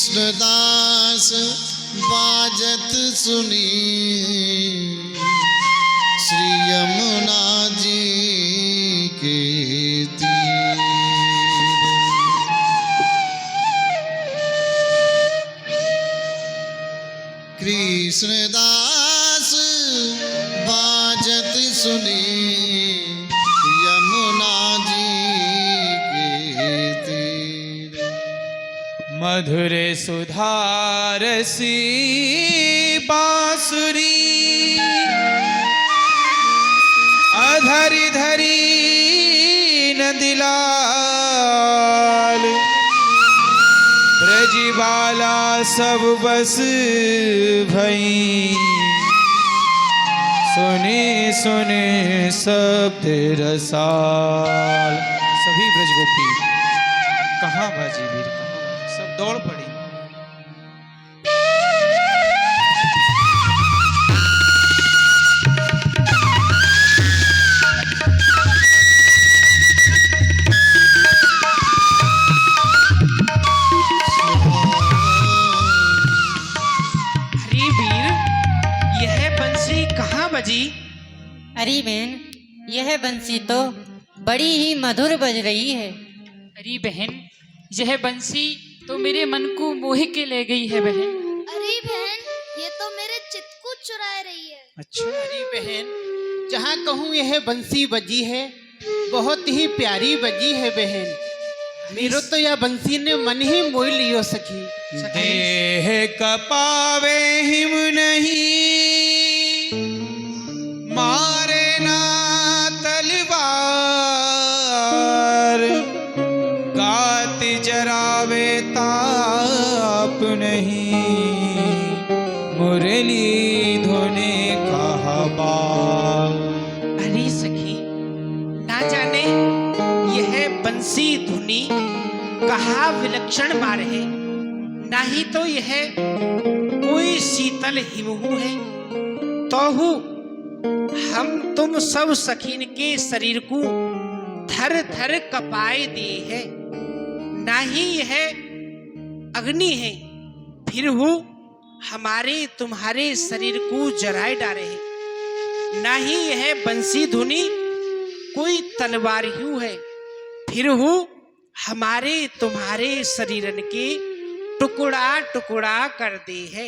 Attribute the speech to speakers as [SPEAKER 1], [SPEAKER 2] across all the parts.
[SPEAKER 1] कृष्णदास बाजत सुनी श्री यमुना जी के तीर। कृष्णदास बाजत सुनी यमुना जी के तीर।
[SPEAKER 2] मधुर सुधारसी बांसुरी अधरि धरी नंदलाल। ब्रजबाला सब बस भई सुने सुने शब्द रसाल। सभी ब्रजगोपी कहाँ बाजी वीर कहाँ सब दौड़ पड़ी।
[SPEAKER 3] अरे वीर, यह बंसी कहाँ बजी?
[SPEAKER 4] अरे बहन, यह बंसी तो बड़ी ही मधुर बज रही है।
[SPEAKER 5] अरे बहन, यह बंसी तो मेरे मन को मोह के ले गई है बहन।
[SPEAKER 6] अरे बहन, ये तो मेरे चित्त को चुरा रही है।
[SPEAKER 3] अच्छा। अरे बहन, जहाँ कहूँ यह बंसी बजी है, बहुत ही प्यारी बजी है बहन। मेरो तो यह बंसी ने मन ही मोह लियो सखी।
[SPEAKER 2] देह कपावे हिम नहीं मारे ना तलवार। गात जरावे ताप नहीं मुरली धुने कहा बाल।
[SPEAKER 3] अरे सखी, ना जाने यह बंसी धुनी कहा विलक्षण मार है, ना ही तो यह कोई शीतल हिमहू है, तो हम तुम सब सखीन के शरीर को थर थर कपाए दे है। ना ही यह अग्नि है, फिर वो हमारे तुम्हारे शरीर को जराए डाले है। ना ही यह बंसी धुनी कोई तलवार ही है, फिर वो हमारे तुम्हारे शरीरन के टुकड़ा टुकड़ा कर दे है।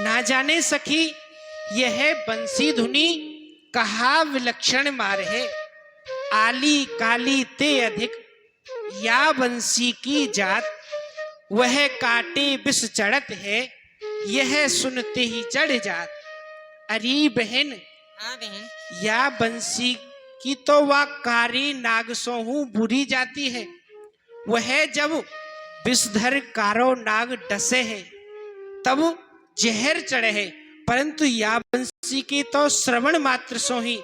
[SPEAKER 3] ना जाने सखी यह बंसी धुनी कहा विलक्षण मार है। आली काली ते अधिक या बंसी की जात, वह काटे विष चढ़त है, यह सुनते ही चढ़ जात। अरे बहन,
[SPEAKER 4] हाँ बहन,
[SPEAKER 3] या बंसी की तो वह कारी नागसोहू बुरी जाती है। वह जब विषधर कारो नाग डसे है तब जहर चढ़े है, परंतु या बंसी की तो श्रवण मात्र सो ही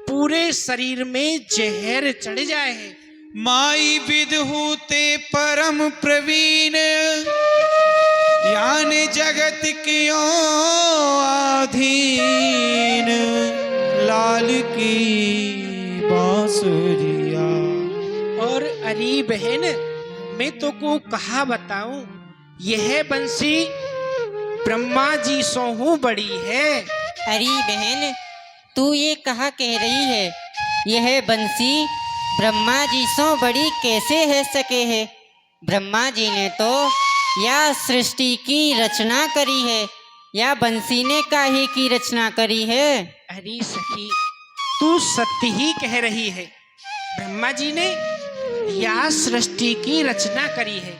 [SPEAKER 3] पूरे शरीर में जहर चढ़ जाए है।
[SPEAKER 2] माई विदहुते परम प्रवीण यान जगत क्यों आधीन। लाल की बांसुरिया।
[SPEAKER 3] और अरे बहन, मैं तो को कहा बताऊं, यह बंसी ब्रह्मा जी सोहू बड़ी है।
[SPEAKER 4] अरे बहन, तू ये कहा कह रही है? यह बंसी ब्रह्मा जी सो बड़ी कैसे है सके है? ब्रह्मा जी ने तो या सृष्टि की रचना करी है, या बंसी ने काहे की रचना करी है?
[SPEAKER 3] अरे सखी, तू सत्य ही कह रही है। ब्रह्मा जी ने या सृष्टि की रचना करी है,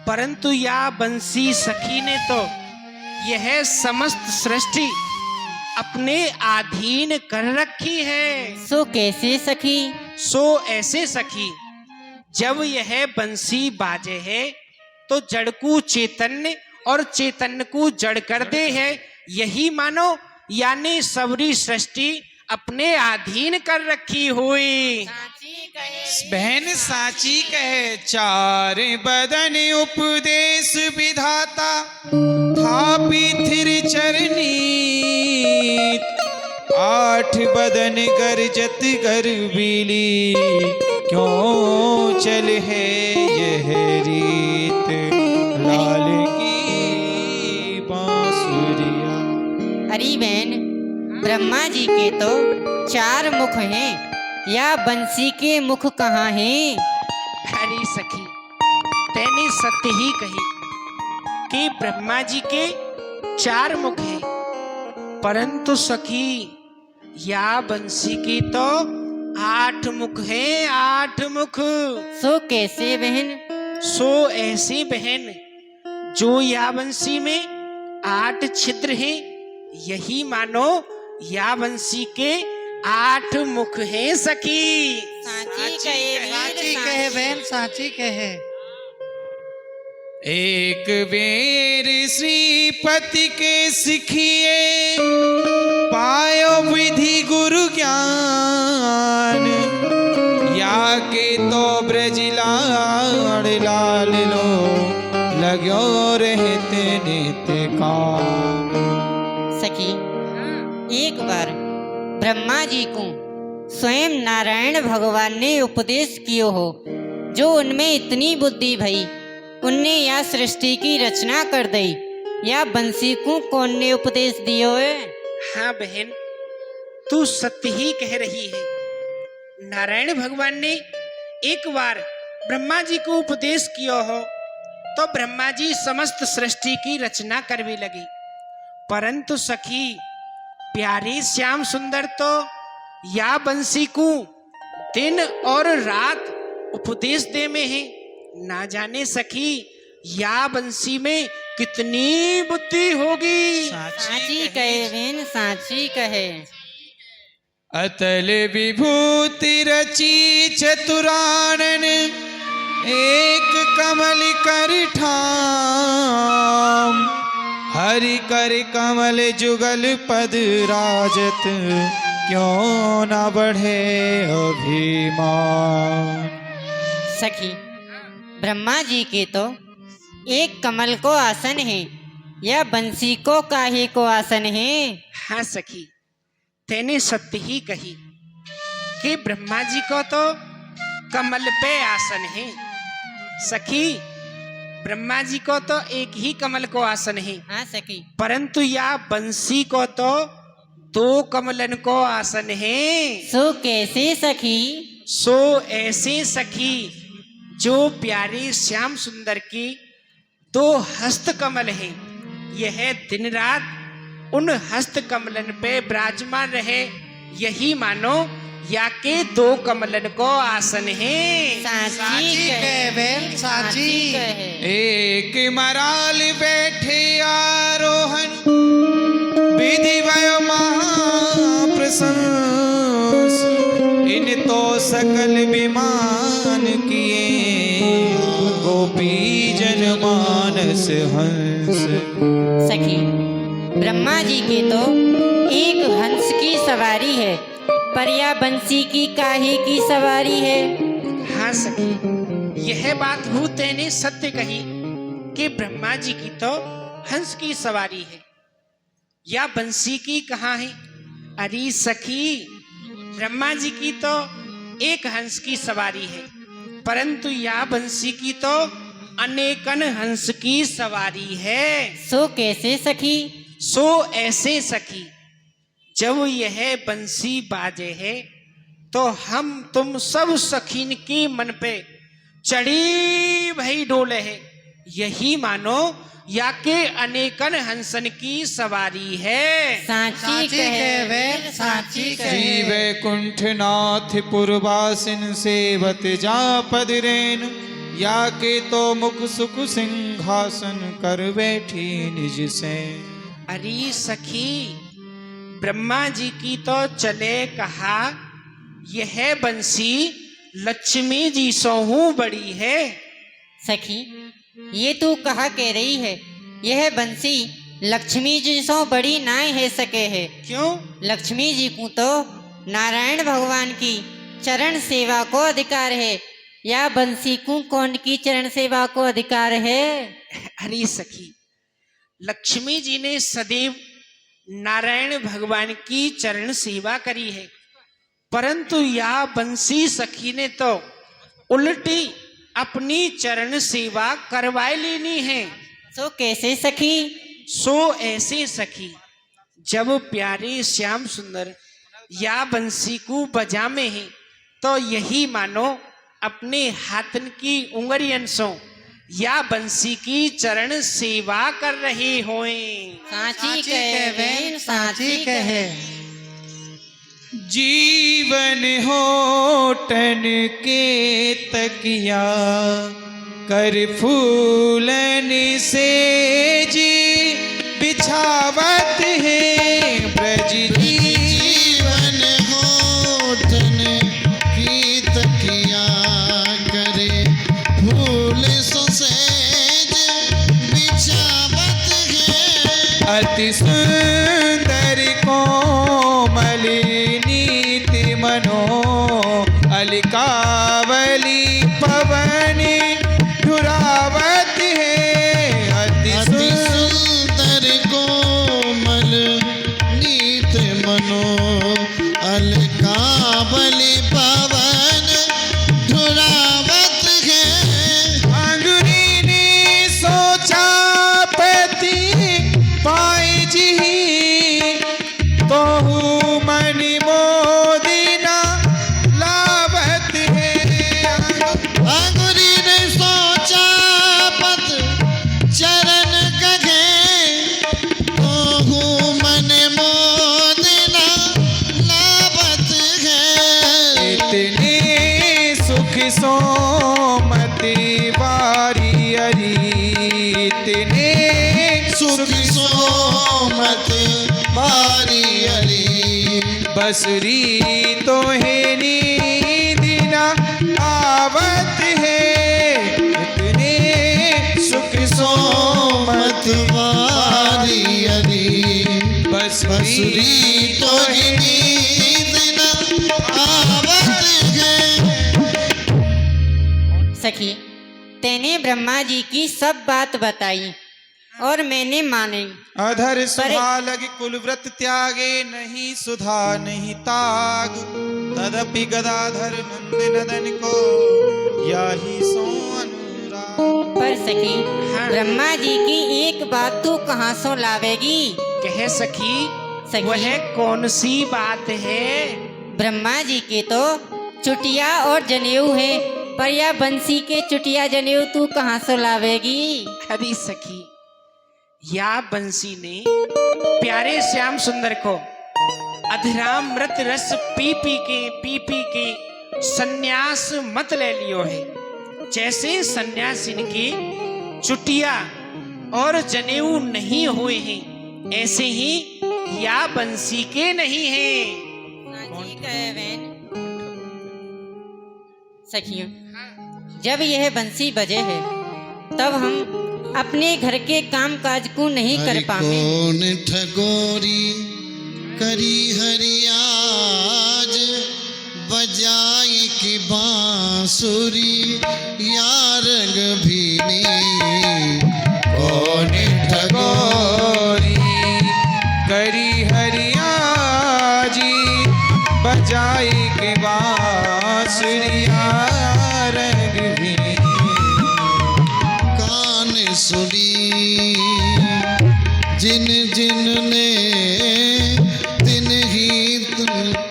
[SPEAKER 3] परंतु या बंसी सखी ने तो यह समस्त सृष्टि अपने अधीन कर रखी है।
[SPEAKER 4] सो कैसे सखी?
[SPEAKER 3] सो ऐसे सखी, जब यह बंसी बाजे है तो जड़ को चैतन्य और चैतन्य को जड़ कर दे है। यही मानो यानी सबरी सृष्टि अपने अधीन कर रखी हुई।
[SPEAKER 2] बहन साची कहे। चार बदन उपदेश विधाता थापी थिर चरनी। आठ बदन गरजत गरबीली क्यों चल है यह रीत। लाल
[SPEAKER 4] प्यारी बहन, ब्रह्मा जी के तो 4 मुख हैं, या बंसी के मुख कहाँ हैं?
[SPEAKER 3] अरे सखी, तैने सत्य ही कही कि ब्रह्मा जी के 4 मुख हैं, परंतु सखी या बंसी की तो 8 मुख हैं, 8 मुख।
[SPEAKER 4] सो कैसे बहन?
[SPEAKER 3] सो ऐसी बहन जो या बंसी में 8 छिद्र हैं, यही मानो या बंसी के 8 मुख हैं सखी।
[SPEAKER 4] साची कहे बहन,
[SPEAKER 7] साची कहे।
[SPEAKER 2] एक बेर श्रीपति के सिखिए, पायो विधि गुरु ज्ञान, या के तो ब्रज लाड़ लाल लो, लगो रहते नित्य काम।
[SPEAKER 4] सखी, एक बार ब्रह्मा जी को स्वयं नारायण भगवान ने उपदेश कियो हो, जो उनमें इतनी बुद्धि भई, उनने या सृष्टि की रचना कर दई। या बंसी को कौन ने उपदेश दियो है?
[SPEAKER 3] हाँ बहन, तू सत्य ही कह रही है। नारायण भगवान ने एक बार ब्रह्मा जी को उपदेश किया हो, तो ब्रह्मा जी समस्त सृष्टि की रचना कर भी लगे। परंतु सखी, प्यारे श्याम सुंदर तो या बंसी को दिन और रात उपदेश दे में है। ना जाने सखी या बंसी में कितनी बुद्धि होगी।
[SPEAKER 4] साची कहे बहन, साची कहे।
[SPEAKER 2] अतल विभूति रची चतुरानन, एक कमल कर ठाम, हरि कर कमल जुगल पद राजत, क्यों न बढ़े अभिमान।
[SPEAKER 4] सखी, ब्रह्मा जी के तो एक कमल को आसन है, या बंसी को काहे को आसन है?
[SPEAKER 3] हाँ सखी, तेने सत्य ही कही कि ब्रह्मा जी को तो कमल पे आसन है। सखी, ब्रह्मा जी को तो एक ही कमल को आसन है,
[SPEAKER 4] हाँ सखी।
[SPEAKER 3] परंतु या बंसी को तो 2 कमलन को आसन है।
[SPEAKER 4] सो कैसे सखी?
[SPEAKER 3] सो ऐसे सखी, जो प्यारे श्याम सुंदर की 2 हस्त कमल है, यह दिन रात उन हस्त कमलन पे विराजमान रहे, यही मानो या के 2 कमलन को आसन है।
[SPEAKER 4] साची कहे बहन, साची कहे।
[SPEAKER 2] एक मराल बैठे आरोहण, विधि वयो महाप्रशंस, इन तो सकल विमान किए, गोपी जन मानस हंस।
[SPEAKER 4] सखी, ब्रह्मा जी के तो एक हंस की सवारी है, पर या बंसी की काहे की सवारी है?
[SPEAKER 3] हाँ सखी, यह बात हूँ तेने सत्य कही कि ब्रह्मा जी की तो हंस की सवारी है, या बंसी की कहाँ है? अरे सखी, ब्रह्मा जी की तो एक हंस की सवारी है, परंतु या बंसी की तो अनेकन हंस की सवारी है।
[SPEAKER 4] सो कैसे सखी?
[SPEAKER 3] सो ऐसे सखी, जब यह बंसी बाजे है, तो हम तुम सब सखीन की मन पे चढ़ी भई डोले है, यही मानो या के अनेकन हंसन की सवारी है।
[SPEAKER 4] साची कहे बहन, साची
[SPEAKER 2] श्री
[SPEAKER 4] कहे।
[SPEAKER 2] वैकुंठ नाथ पुरवासिन सेवत जा पद रेन, या के तो मुख सुख सिंहासन कर बैठी निज से।
[SPEAKER 3] अरे सखी, ब्रह्मा जी की तो चले कहा, यह बंसी लक्ष्मी जी सोहू बड़ी है।
[SPEAKER 4] सखी, ये तू कहा कह रही है? यह बंसी लक्ष्मी जी सो बड़ी नाय है सके है।
[SPEAKER 3] क्यों?
[SPEAKER 4] लक्ष्मी जी को तो नारायण भगवान की चरण सेवा को अधिकार है, या बंसी को कौन की चरण सेवा को अधिकार है?
[SPEAKER 3] अरे सखी, लक्ष्मी जी ने सदैव नारायण भगवान की चरण सेवा करी है, परंतु या बंसी सखी ने तो उल्टी अपनी चरण सेवा करवाए लेनी है।
[SPEAKER 4] सो कैसे सखी?
[SPEAKER 3] सो ऐसे सखी, जब प्यारे श्याम सुंदर या बंसी को बजा में है तो यही मानो अपने हाथन की उंगलियन सो या बंसी की चरण सेवा कर रहे होए।
[SPEAKER 4] साची कहे बहन, साची कहे।
[SPEAKER 2] जीवन होठन के तकिया कर फूलन से जी बिछावत है ब्रज जी।
[SPEAKER 1] जीवन होठन की तकिया करे फूल सुसेज बिछावत है।
[SPEAKER 2] अति सुंदर कोमल नीति मनो अलकावली पवन धुरावत है।
[SPEAKER 1] अति सुंदर कोमल नीत मनो अलकावली पवन धुरावत है।
[SPEAKER 2] अंगुरी ने सोचा पति पाए जी कहू मन मोदिना लावत है।
[SPEAKER 1] अंगुरी ने सोचा पत चरण कहे कहूँ मन मोदना लावत है।
[SPEAKER 2] इतने सुख सोमति बारी अरी इतने
[SPEAKER 1] सुख सोमत बारी अरी
[SPEAKER 2] बसरी तो है नींदिना आवत है। इतने सुख
[SPEAKER 1] सोमत
[SPEAKER 2] सोमति
[SPEAKER 1] बारी अरी बसुरी तो नींद न आवत है।
[SPEAKER 4] सखी, तेने ब्रह्मा जी की सब बात बताई और मैंने मानी।
[SPEAKER 2] अधर सुहालग कुलव्रत त्यागे नहीं सुधा नहीं ताग तदपि गदाधर नंद नदन को याही सो अनुराग।
[SPEAKER 4] पर सखी,
[SPEAKER 3] हाँ।
[SPEAKER 4] ब्रह्मा जी की एक बात तू कहाँ सो लावेगी?
[SPEAKER 3] कहे सखी,
[SPEAKER 4] सखी।
[SPEAKER 3] वह कौन सी बात है?
[SPEAKER 4] ब्रह्मा जी के तो चुटिया और जनेऊ है, पर यह बंसी के चुटिया जनेऊ तू कहाँ सो लावेगी?
[SPEAKER 3] अरे सखी, या बंसी ने प्यारे श्याम सुंदर को अधरामृत रस पी पी के सन्यास मत ले लियो है। जैसे सन्यासिन के चुटिया और जनेऊ नहीं हुए हैं, ऐसे ही या बंसी के नहीं है।
[SPEAKER 4] सखियों, जब यह बंसी बजे है तब हम अपने घर के काम काज को नहीं कर पाए।
[SPEAKER 1] कौन ठगोरी करी हरियाज बजाई की बांसुरी यारंग भीनी। कौन ठगोरी
[SPEAKER 2] करी हरियाजी बजाई के बांसुरिया रंग भी
[SPEAKER 1] कान सुनी जिन जिन ने दिन ही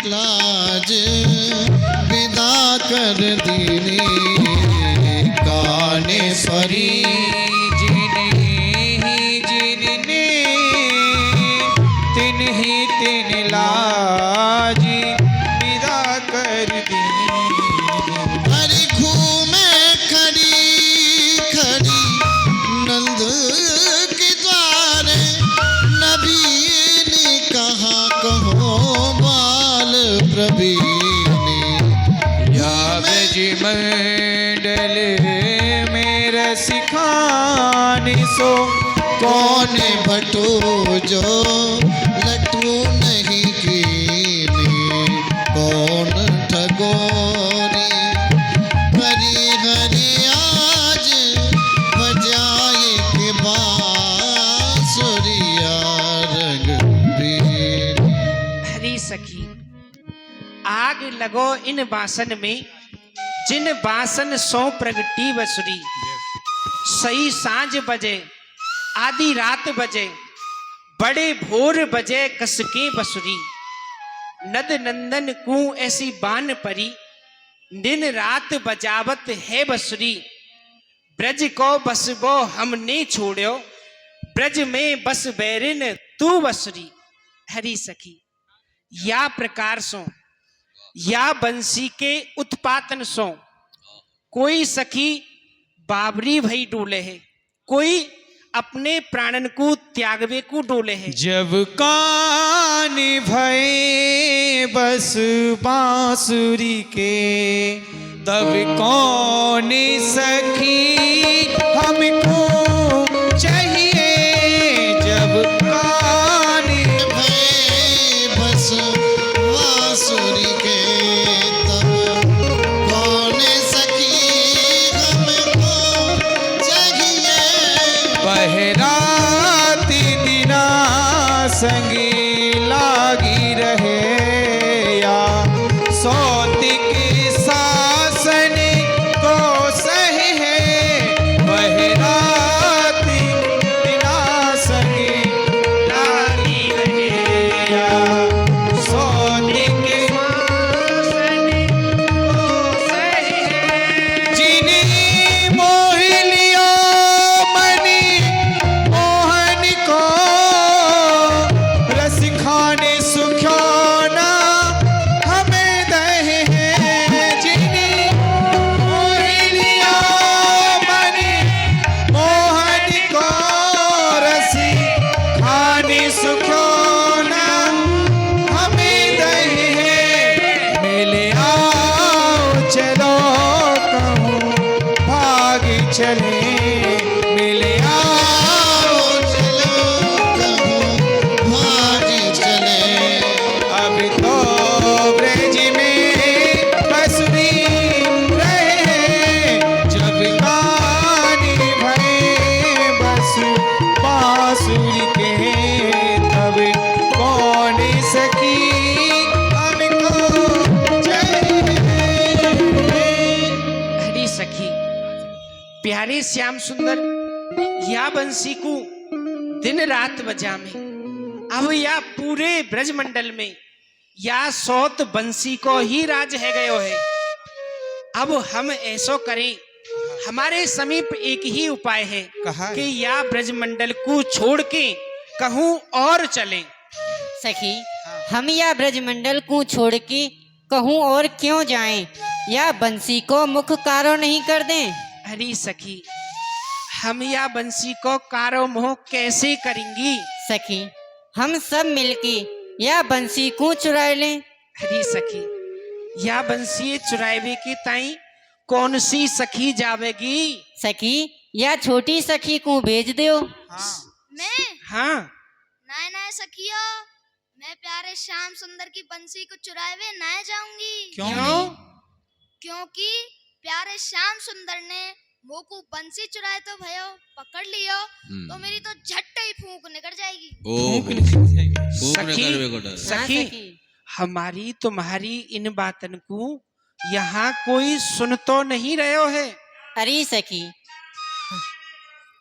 [SPEAKER 1] लाज विदा कर दीनी। कान सरी
[SPEAKER 2] जिनने तिन ही तिन लाजी विदा कर दी।
[SPEAKER 1] हरि घूमे खड़ी खड़ी नंद के द्वारे नबी ने कहा कहो बाल प्रवीणी।
[SPEAKER 2] या ब्रज मंडल मेरा सिखाने सो
[SPEAKER 1] कौन भटो जो लटू नहीं कीनी। कौन ठगोरी हरी हरी आज बजाए के बांसुरिया रंग बीनी।
[SPEAKER 3] हरी सखी, आग लगो इन बासन में जिन बासन सो प्रगटी बसुरी। सही सांझ बजे आधी रात बजे बड़े भोर बजे कसके बसुरी, नद नंदन को ऐसी बान परी, दिन रात बजावत है बसुरी। ब्रज को बसबो हमने छोड़ो, ब्रज में बस बैरिन तू बसुरी। हरी सखी, या प्रकार सो या बंसी के उत्पातन सो कोई सखी बाबरी भई डोले है, कोई अपने प्राणन को त्यागवे को डोले है।
[SPEAKER 2] जब कान भय बस बांसुरी के, तब कौन सखी हमको चाहिए। जब कान
[SPEAKER 1] भय बस बांसुरी के, तब कौन सखी हमको चाहिए।
[SPEAKER 2] बहराती दिना संगी लागी रहे, या सौती के शासन को सहे है। बहराती दिना संगी लागी रहे, या सौती के
[SPEAKER 3] शासन को सहे है।
[SPEAKER 2] जिन्हें मोह लियो मनी मोहन को, रस खाने सुख्याना हमें दहे हैं। जिन्हें मोह लियो मनी मोहन को, रस खाने सुख्याना हमें दहे हैं। मिले आओ चलो कहूँ भाग चले, मिले आओ
[SPEAKER 1] चलो कहूँ भाग चले।
[SPEAKER 2] अब तो ब्रज में बसुरी रहे। जब कान भय बस बांसुरी के, तब कौन सखी हमको चाहिए।
[SPEAKER 3] हरी सखी, प्यारे श्याम सुंदर या बंसी को दिन रात बजा में, अब या पूरे ब्रजमंडल में या सौत बंसी को ही राज है गयो है। अब हम ऐसो करें, हमारे समीप एक ही उपाय है
[SPEAKER 2] कहा
[SPEAKER 3] कि या ब्रजमंडल को छोड़ के कहूं और चलें।
[SPEAKER 4] सखी, हम या ब्रजमंडल को छोड़ के कहूँ और क्यों जाएं, या बंसी को मुख कारो नहीं कर दें।
[SPEAKER 3] हरी सखी, हम या बंसी को कारो मोह कैसे करेंगी।
[SPEAKER 4] सखी, हम सब मिलके या बंसी को चुरा लें।
[SPEAKER 3] हरी सखी, या बंसी चुरावे के ताई कौन सी सखी जावेगी।
[SPEAKER 4] सखी, या छोटी सखी को भेज दो।
[SPEAKER 6] मैं
[SPEAKER 3] हाँ,
[SPEAKER 6] नाय नाय सखियो, मैं प्यारे श्याम सुंदर की बंसी को चुरावे ना जाऊंगी।
[SPEAKER 3] क्यों?
[SPEAKER 6] क्योंकि प्यारे श्याम सुंदर ने वो को बंसी चुराए तो भयो पकड़ लियो, तो मेरी तो झट ही फूंक निकल जाएगी।
[SPEAKER 3] सखी, सखी, हमारी तुम्हारी इन बातन को यहाँ कोई सुन तो नहीं रहो है।
[SPEAKER 4] अरे सखी,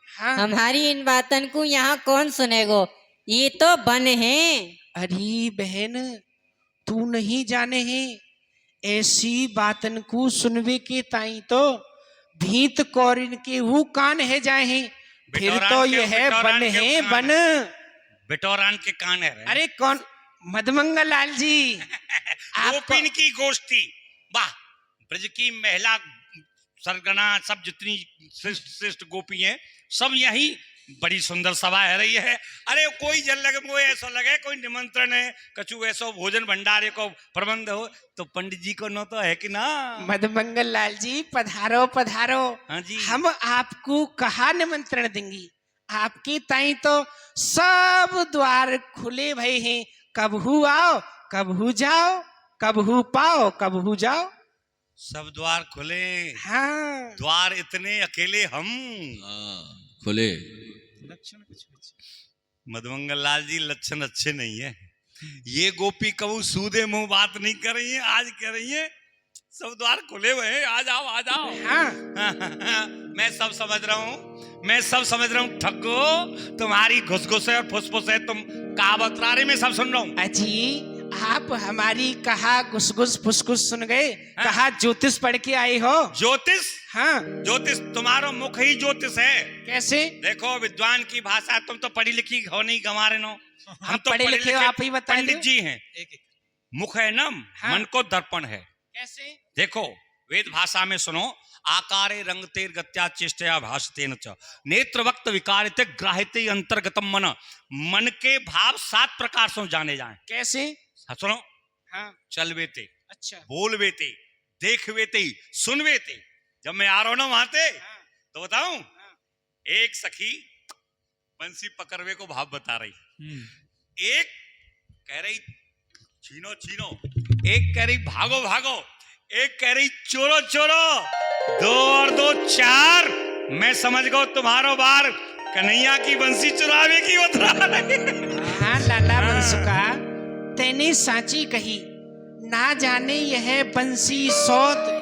[SPEAKER 3] हाँ,
[SPEAKER 4] हमारी इन बातन को यहाँ कौन सुनेगो, ये तो बन है।
[SPEAKER 3] अरे बहन, तू नहीं जाने है, ऐसी बातन को सुनवे के ताई तो भीत कौरिन के वो कान है जाए हैं। फिर तो यह बन है बन।
[SPEAKER 7] बिटौरान के कान है।
[SPEAKER 3] अरे कौन? मदमंगल लाल जी।
[SPEAKER 7] गोपिन की गोष्ठी, वाह, ब्रज की महिला सरगना सब जितनी श्रेष्ठ श्रेष्ठ गोपी हैं, सब यही बड़ी सुंदर सभा है रही है। अरे कोई जल लगे, वो ऐसा लगे कोई निमंत्रण है, कछु ऐसा भोजन भंडारे को प्रबंध हो, तो पंडित जी को न तो है कि ना।
[SPEAKER 3] मदमंगल लाल जी, पधारो पधारो।
[SPEAKER 7] हाँ जी,
[SPEAKER 3] हम आपको कहाँ निमंत्रण देंगे, आपके ताई तो सब द्वार खुले भये हैं। कबहू आओ, कबहू जाओ, कबहू पाओ, कबहू जाओ,
[SPEAKER 7] सब द्वार खुले।
[SPEAKER 3] हाँ,
[SPEAKER 7] द्वार इतने अकेले हम
[SPEAKER 1] खुले।
[SPEAKER 7] मधुमंगल लाल जी, लक्षण अच्छे नहीं है। ये गोपी कबू सूदे मुंह बात नहीं कर रही है, आज कह रही है सब द्वार खुले हुए हैं, आ जाओ आ जाओ।
[SPEAKER 3] हाँ,
[SPEAKER 7] मैं सब समझ रहा हूँ, मैं सब समझ रहा हूँ ठग्गो, तुम्हारी घुसघुसे और फुसफुसे तुम कहा बतला रहे, मैं सब सुन रहा हूँ।
[SPEAKER 3] अजी आप हमारी कहा गुसगुस फुसफुस सुन गए, कहा ज्योतिष पढ़ के आए हो।
[SPEAKER 7] ज्योतिष?
[SPEAKER 3] हाँ
[SPEAKER 7] ज्योतिष तुम्हारा मुख ही ज्योतिष है।
[SPEAKER 3] कैसे?
[SPEAKER 7] देखो विद्वान की भाषा, तुम तो पढ़ी लिखी हो नहीं गंवारे नो, हम तो
[SPEAKER 3] पढ़े लिखे हो, आप ही बताइए।
[SPEAKER 7] पंडित जी हैं। मुख है नम,
[SPEAKER 3] हाँ।
[SPEAKER 7] मन को दर्पण है।
[SPEAKER 3] कैसे?
[SPEAKER 7] देखो वेद भाषा में सुनो, आकारे रंगतेर गत्या चेष्टया भाषतेन च नेत्र वक्त विकारिते ग्राहिते अंतर्गतम मन। मन के भाव 7 प्रकार से जाने जाएं।
[SPEAKER 3] कैसे?
[SPEAKER 7] सुनो,
[SPEAKER 3] हाँ
[SPEAKER 7] चलवे थे,
[SPEAKER 3] अच्छा
[SPEAKER 7] बोलवे थे, देखवे थे, सुनवे थे। जब मैं आ रहा हूं ना वहां थे तो बताऊं, एक सखी बंसी पकड़वे को भाव बता रही, एक कह रही छीनो छीनो, एक कह रही भागो भागो, एक कह रही चोरो चोरो, 2 और 2 4। मैं समझ गया तुम्हारो बार कन्हैया की बंसी चुरावे की बता रही।
[SPEAKER 3] हाँ लाला बंसुका, तेने साची कही, ना जाने यह बंसी सौत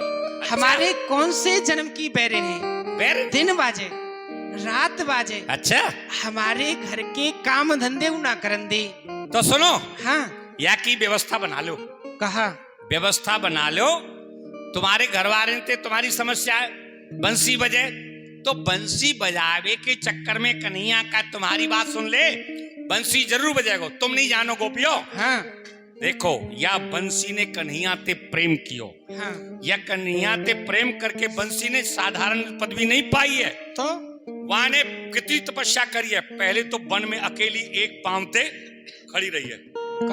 [SPEAKER 3] हमारे कौन से जन्म की बैरे हैं।
[SPEAKER 7] बैर?
[SPEAKER 3] दिन बाजे रात बाजे,
[SPEAKER 7] अच्छा
[SPEAKER 3] हमारे घर के काम धंधे ना करन दे।
[SPEAKER 7] तो सुनो,
[SPEAKER 3] हाँ
[SPEAKER 7] या की व्यवस्था बना लो,
[SPEAKER 3] कहा
[SPEAKER 7] व्यवस्था बना लो। तुम्हारे घर वाले थे, तुम्हारी समस्या है बंसी बजे, तो बंसी बजावे के चक्कर में कन्हैया का तुम्हारी बात सुन ले, बंसी जरूर बजाएगा। तुम नहीं जानो गोपियो,
[SPEAKER 3] हाँ
[SPEAKER 7] देखो या बंसी ने कन्हैया ते प्रेम कियो,
[SPEAKER 3] हाँ
[SPEAKER 7] या कन्हैया ते प्रेम करके बंसी ने साधारण पदवी नहीं पाई है,
[SPEAKER 3] तो
[SPEAKER 7] वहां ने कितनी तपस्या करी है। पहले तो वन में अकेली एक पांव ते खड़ी रही है,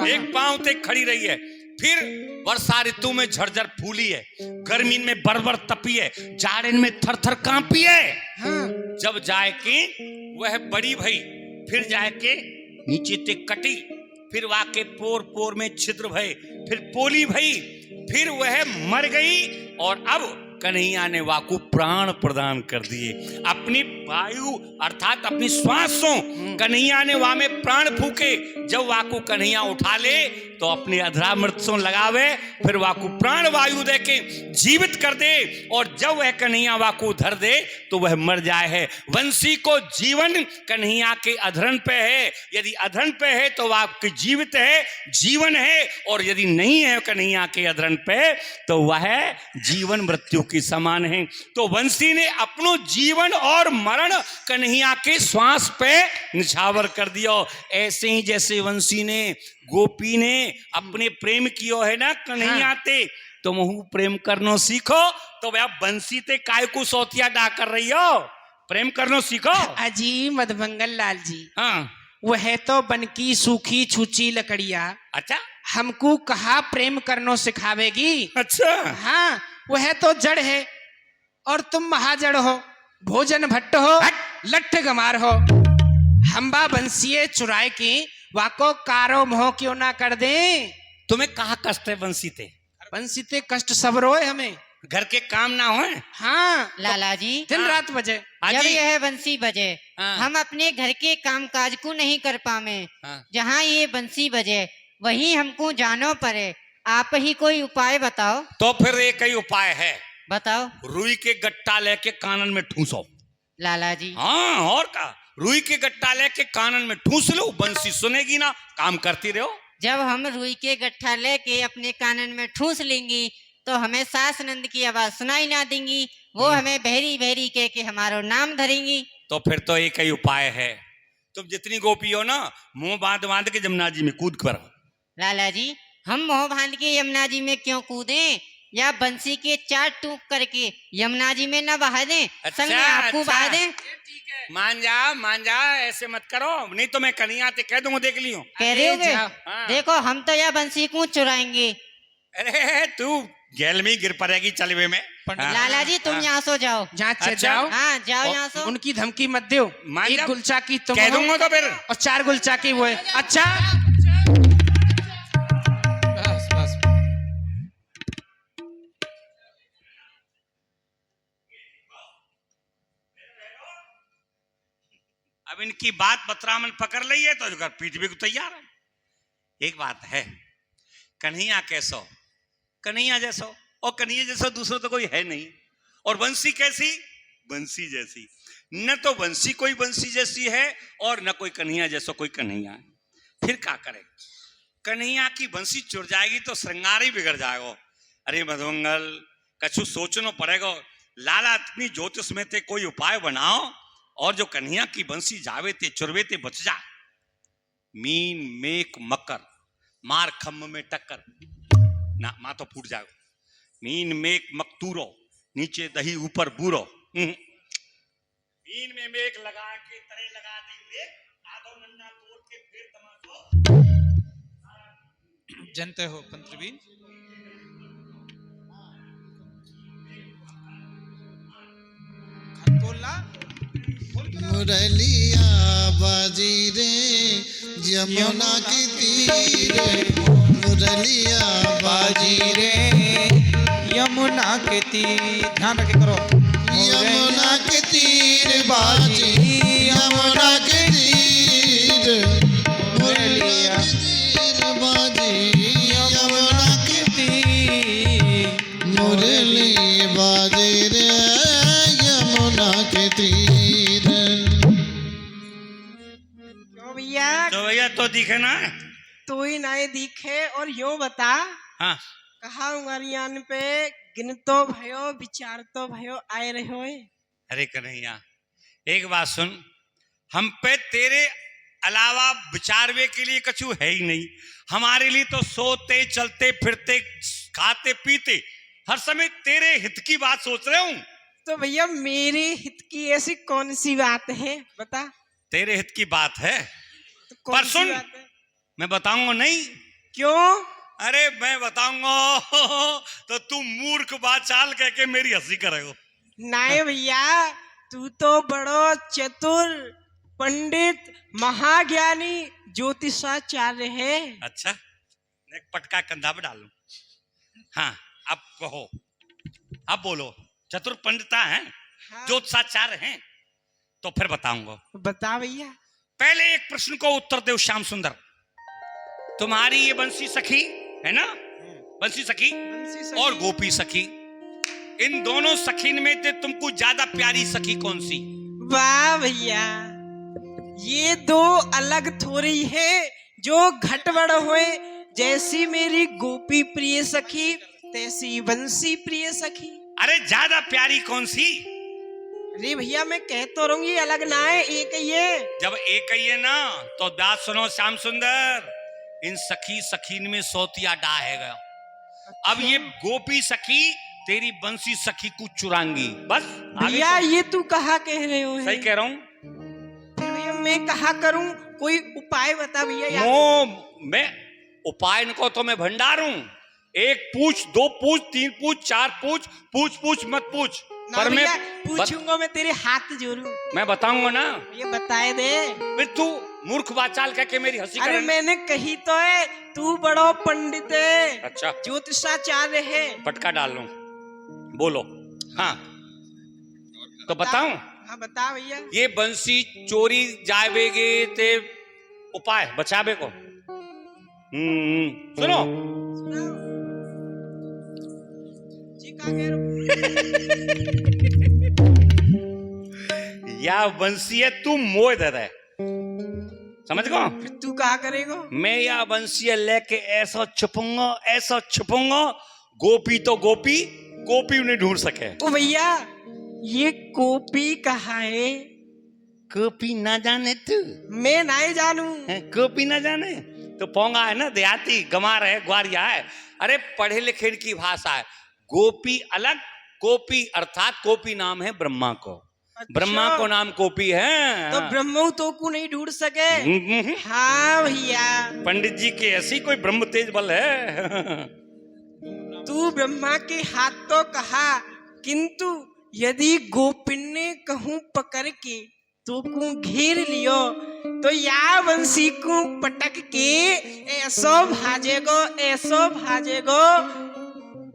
[SPEAKER 7] एक पांव ते खड़ी रही है, फिर वर्षा ऋतु में झरझर फूली है, गर्मी में बरबर तपी है, जाड़े में थर थर कांपी है।
[SPEAKER 3] हाँ
[SPEAKER 7] जब जाए के वह बड़ी भई, फिर जाए के नीचे ते कटी, फिर वाके पोर पोर में छिद्र भय, फिर पोली भई, फिर वह मर गई, और अब कन्हैया ने वाकु प्राण प्रदान कर दिए। अपनी वायु अर्थात अपनी श्वासों कन्हैया ने वहां में प्राण फूके। जब वाकु कन्हैया उठा ले तो अपने अधरामृत से लगावे, फिर वाकु प्राण वायु दे के जीवित कर दे, और जब वह कन्हैया वाकु धर दे तो वह मर जाए है। वंशी को जीवन कन्हैया के अधरण पे है, यदि अधरण पे है तो वाकु जीवित है, जीवन है, और यदि नहीं है कन्हैया के अधरण पे तो वह जीवन मृत्यु के समान है। तो वंशी ने अपनो जीवन और मरण कन्हैया के श्वास पे निछावर कर दिया। ऐसे ही जैसे वंशी ने गोपी ने अपने प्रेम कियो है ना कन्हैया ते, तो महू प्रेम करनो सीखो। तो वह बंसी ते काय को सौतिया डा कर रही हो, प्रेम करनो सीखो।
[SPEAKER 3] अजी मधुमंगल लाल जी,
[SPEAKER 7] हाँ
[SPEAKER 3] वह तो बन की सूखी छूची लकड़िया
[SPEAKER 7] अच्छा,
[SPEAKER 3] हमको कहा प्रेम करनो सिखावेगी।
[SPEAKER 7] अच्छा
[SPEAKER 3] हाँ वह तो जड़ है और तुम महाजड़ हो, भोजन भट्ट हो, लट्ठ गमार हो। हम्बा बंसिए चुराए की वाको कारो मोह क्यों ना कर दे।
[SPEAKER 7] तुम्हें कहा कष्ट है बंसी ते?
[SPEAKER 3] बंसी ते कष्ट सब रोए हमें,
[SPEAKER 7] घर के काम ना होए।
[SPEAKER 3] हाँ
[SPEAKER 4] लाला जी,
[SPEAKER 3] दिन रात बजे।
[SPEAKER 4] जब यह बंसी बजे
[SPEAKER 7] हाँ।
[SPEAKER 4] हम अपने घर के काम काज को नहीं कर पावे,
[SPEAKER 7] हाँ।
[SPEAKER 4] जहाँ ये बंसी बजे वहीं हमको जानो पड़े। आप ही कोई उपाय बताओ।
[SPEAKER 7] तो फिर एक ही उपाय है,
[SPEAKER 4] बताओ
[SPEAKER 7] रुई के गट्टा लेके कानन में ठूसो।
[SPEAKER 4] लाला जी।
[SPEAKER 7] हाँ और का, रुई के गट्टा लेके कानन में ठूस लो, बंसी सुनेगी ना, काम करती रहो।
[SPEAKER 4] जब हम रुई के गट्ठा लेके अपने कानन में ठूस लेंगी तो हमें सास नंद की आवाज सुनाई ना देंगी, वो हमें बहरी बहरी कह के हमारो नाम धरेंगी।
[SPEAKER 7] तो फिर तो एक ही उपाय है, तुम जितनी गोपी हो ना मुंह बांध बांध के जमुना जी में कूद कर।
[SPEAKER 4] लाला जी, हम मोह बांध के यमुना जी में क्यों कूदें, या बंसी के 4 टूक करके यमुना जी में न बहा दें, संग में आपको बहा दें।
[SPEAKER 7] मान जा, ऐसे मत करो, नहीं तो मैं कन्हैया ते कह दूंगा, देख लियो।
[SPEAKER 4] कह रहे होगे?
[SPEAKER 7] हाँ।
[SPEAKER 4] देखो हम तो यह बंसी को चुराएंगे।
[SPEAKER 7] अरे तू गैल में गिर पड़ेगी चलवे में। हाँ।
[SPEAKER 4] लाला जी तुम यहाँ सो जाओ।
[SPEAKER 3] जहाँ
[SPEAKER 7] अच्छा।
[SPEAKER 3] जाओ,
[SPEAKER 4] हाँ जाओ यहाँ सो।
[SPEAKER 3] उनकी धमकी मत दो।
[SPEAKER 7] मान
[SPEAKER 3] एक
[SPEAKER 7] जा,
[SPEAKER 3] गुलचा की तुम
[SPEAKER 7] कह
[SPEAKER 3] हो,
[SPEAKER 7] दूंगा तो फिर।
[SPEAKER 3] और 4 गुलचा की वो है। अच्छा
[SPEAKER 2] बस बस।
[SPEAKER 7] अब इनकी बात बतरामन पकड़ ली है तो जो पीठ भी तैयार है। एक बात है, कन्हैया कैसो, कन्हैया जैसो, और कन्हैया जैसो दूसरा तो कोई है नहीं। और बंसी कैसी, बंसी जैसी। न तो बंसी कोई बंसी जैसी है और न कोई कन्हैया जैसा कोई कन्हैया है। फिर क्या करे? कन्हैया की बंसी चुर जाएगी तो श्रृंगार ही बिगड़ जाएगा। अरे मधुमंगल, कछु सोचना पड़ेगा। लाला इतनी ज्योतिष में थे, कोई उपाय बनाओ और जो कन्हैया की बंसी जावे ते चुरवे ते बच जा। मीन मेक मकर मार खम्भ में टक्कर ना, माँ तो फूट जाएगा। मीन मेक मकतूरो नीचे दही ऊपर बूरो। मीन में मेक लगा के तरे लगा देंगे, आधो नन्ना तोड़ के फिर तमाशो।
[SPEAKER 2] जनते हो पंत्रवीन। बोला
[SPEAKER 1] मुरलिया बाजी रे यमुना के तीरे, मुरलिया बाजी
[SPEAKER 2] रे यमुना के तीर, ध्यान रखे करो।
[SPEAKER 1] यमुना के तीर बाजी, यमुना के तीर, मुरलिया के तीर बाजी, यमुना के
[SPEAKER 2] तीर,
[SPEAKER 1] मुरली बाजी रे यमुना के तीर।
[SPEAKER 8] क्यों भैया?
[SPEAKER 7] तो भैया तो दिखे ना,
[SPEAKER 8] तू ही नाए दिखे। और यूं बता,
[SPEAKER 7] हाँ
[SPEAKER 8] कहा उंगरियान पे गिन तो भयो विचार तो भयो आए रहे हो।
[SPEAKER 7] अरे कन्हैया एक बात सुन, हम पे तेरे अलावा विचारवे के लिए कछु है ही नहीं। हमारे लिए तो सोते चलते फिरते खाते पीते हर समय तेरे हित की बात सोच रहे हूँ।
[SPEAKER 8] तो भैया मेरे हित की ऐसी कौन सी बात है, बता।
[SPEAKER 7] तेरे हित की बात है
[SPEAKER 8] तो कौन
[SPEAKER 7] पर
[SPEAKER 8] सी
[SPEAKER 7] सुन,
[SPEAKER 8] बात है?
[SPEAKER 7] मैं बताऊंगा नहीं।
[SPEAKER 8] क्यों?
[SPEAKER 7] अरे मैं बताऊंगा तो तू मूर्ख बात चाल कह के मेरी हंसी करेगा।
[SPEAKER 8] नाए भैया, तू तो बड़ो चतुर पंडित महाज्ञानी ज्योतिषाचार्य है।
[SPEAKER 7] अच्छा, एक पटका कंधा पे डालूं। हाँ अब कहो, अब बोलो। चतुर पंडिता है,
[SPEAKER 8] हाँ।
[SPEAKER 7] ज्योतिषाचार्य हैं, तो फिर बताऊंगा।
[SPEAKER 8] बता भैया।
[SPEAKER 7] पहले एक प्रश्न को उत्तर दो श्याम सुंदर। तुम्हारी ये बंसी सखी है ना, बंसी सखी और गोपी सखी, इन दोनों सखीन में से तुमको ज्यादा प्यारी सखी कौन सी?
[SPEAKER 8] वाह भैया, ये दो अलग थोड़ी है जो घटबड़ हुए। जैसी मेरी गोपी प्रिय सखी, तैसी बंसी प्रिय सखी।
[SPEAKER 7] अरे ज्यादा प्यारी कौन सी?
[SPEAKER 8] अरे भैया मैं कह तो रहूंगी, अलग ना है, एक ही है।
[SPEAKER 7] जब एक ही है ना तो बात सुनो श्याम सुंदर, इन सखी सखीन में सोतिया डा है गया। अब ये गोपी सखी तेरी बंसी सखी को चुरांगी। बस
[SPEAKER 8] भैया ये तू कहा कह रहे हो?
[SPEAKER 7] सही कह रहा हूँ।
[SPEAKER 8] फिर भैया मैं कहा करूं, कोई उपाय बता भैया।
[SPEAKER 7] मैं उपाय को तो मैं भंडार हूँ। एक पूछ, दो पूछ, तीन पूछ, चार पूछ, पूछ पूछ मत पूछ। पर मैं
[SPEAKER 8] पूछूंगा, मैं तेरे हाथ जोड़ूं।
[SPEAKER 7] मैं बताऊंगा ना।
[SPEAKER 8] ये बताए दे।
[SPEAKER 7] फिर तू मूर्ख बाचाल कह के मेरी हंसी।
[SPEAKER 8] अरे मैंने कही तो है, तू बड़ो पंडित है।
[SPEAKER 7] अच्छा,
[SPEAKER 8] ज्योतिषाचार्य है।
[SPEAKER 7] पटका डाल लूं, बोलो। हाँ तो बताऊं?
[SPEAKER 8] हाँ बता भैया।
[SPEAKER 7] ये बंसी चोरी जावेगे ते उपाय बचावे को। सुनो
[SPEAKER 8] जी का कह रहे
[SPEAKER 7] या बंसी है तू मोह दे रहा है, समझ गो?
[SPEAKER 8] फिर तू कहा करेगा?
[SPEAKER 7] मैं या बंसी लेके ऐसा छुपूंगा, ऐसा छुपूंगा, गोपी तो गोपी, गोपी उन्हें ढूंढ सके।
[SPEAKER 8] ओ भैया ये गोपी कहाँ है?
[SPEAKER 7] गोपी ना जाने तू?
[SPEAKER 8] मैं नहीं जानू।
[SPEAKER 7] गोपी ना जाने तो पोंगा है ना, देहाती गमार है, ग्वारिया है। अरे पढ़े लिखे की भाषा है। गोपी अलग, गोपी अर्थात गोपी नाम है ब्रह्मा को।
[SPEAKER 8] अच्छा।
[SPEAKER 7] ब्रह्मा को नाम गोपी है।
[SPEAKER 8] तो ब्रह्म तो को नहीं ढूंढ सके। हाँ भैया,
[SPEAKER 7] पंडित जी के ऐसी कोई ब्रह्म तेज बल है।
[SPEAKER 8] तू ब्रह्मा के हाथ तो कहा, किंतु यदि गोपिन ने कहूं पकड़ के तो को घेर लियो तो या बंसी को पटक के ऐसो भाजेगो, ऐसो भाजेगो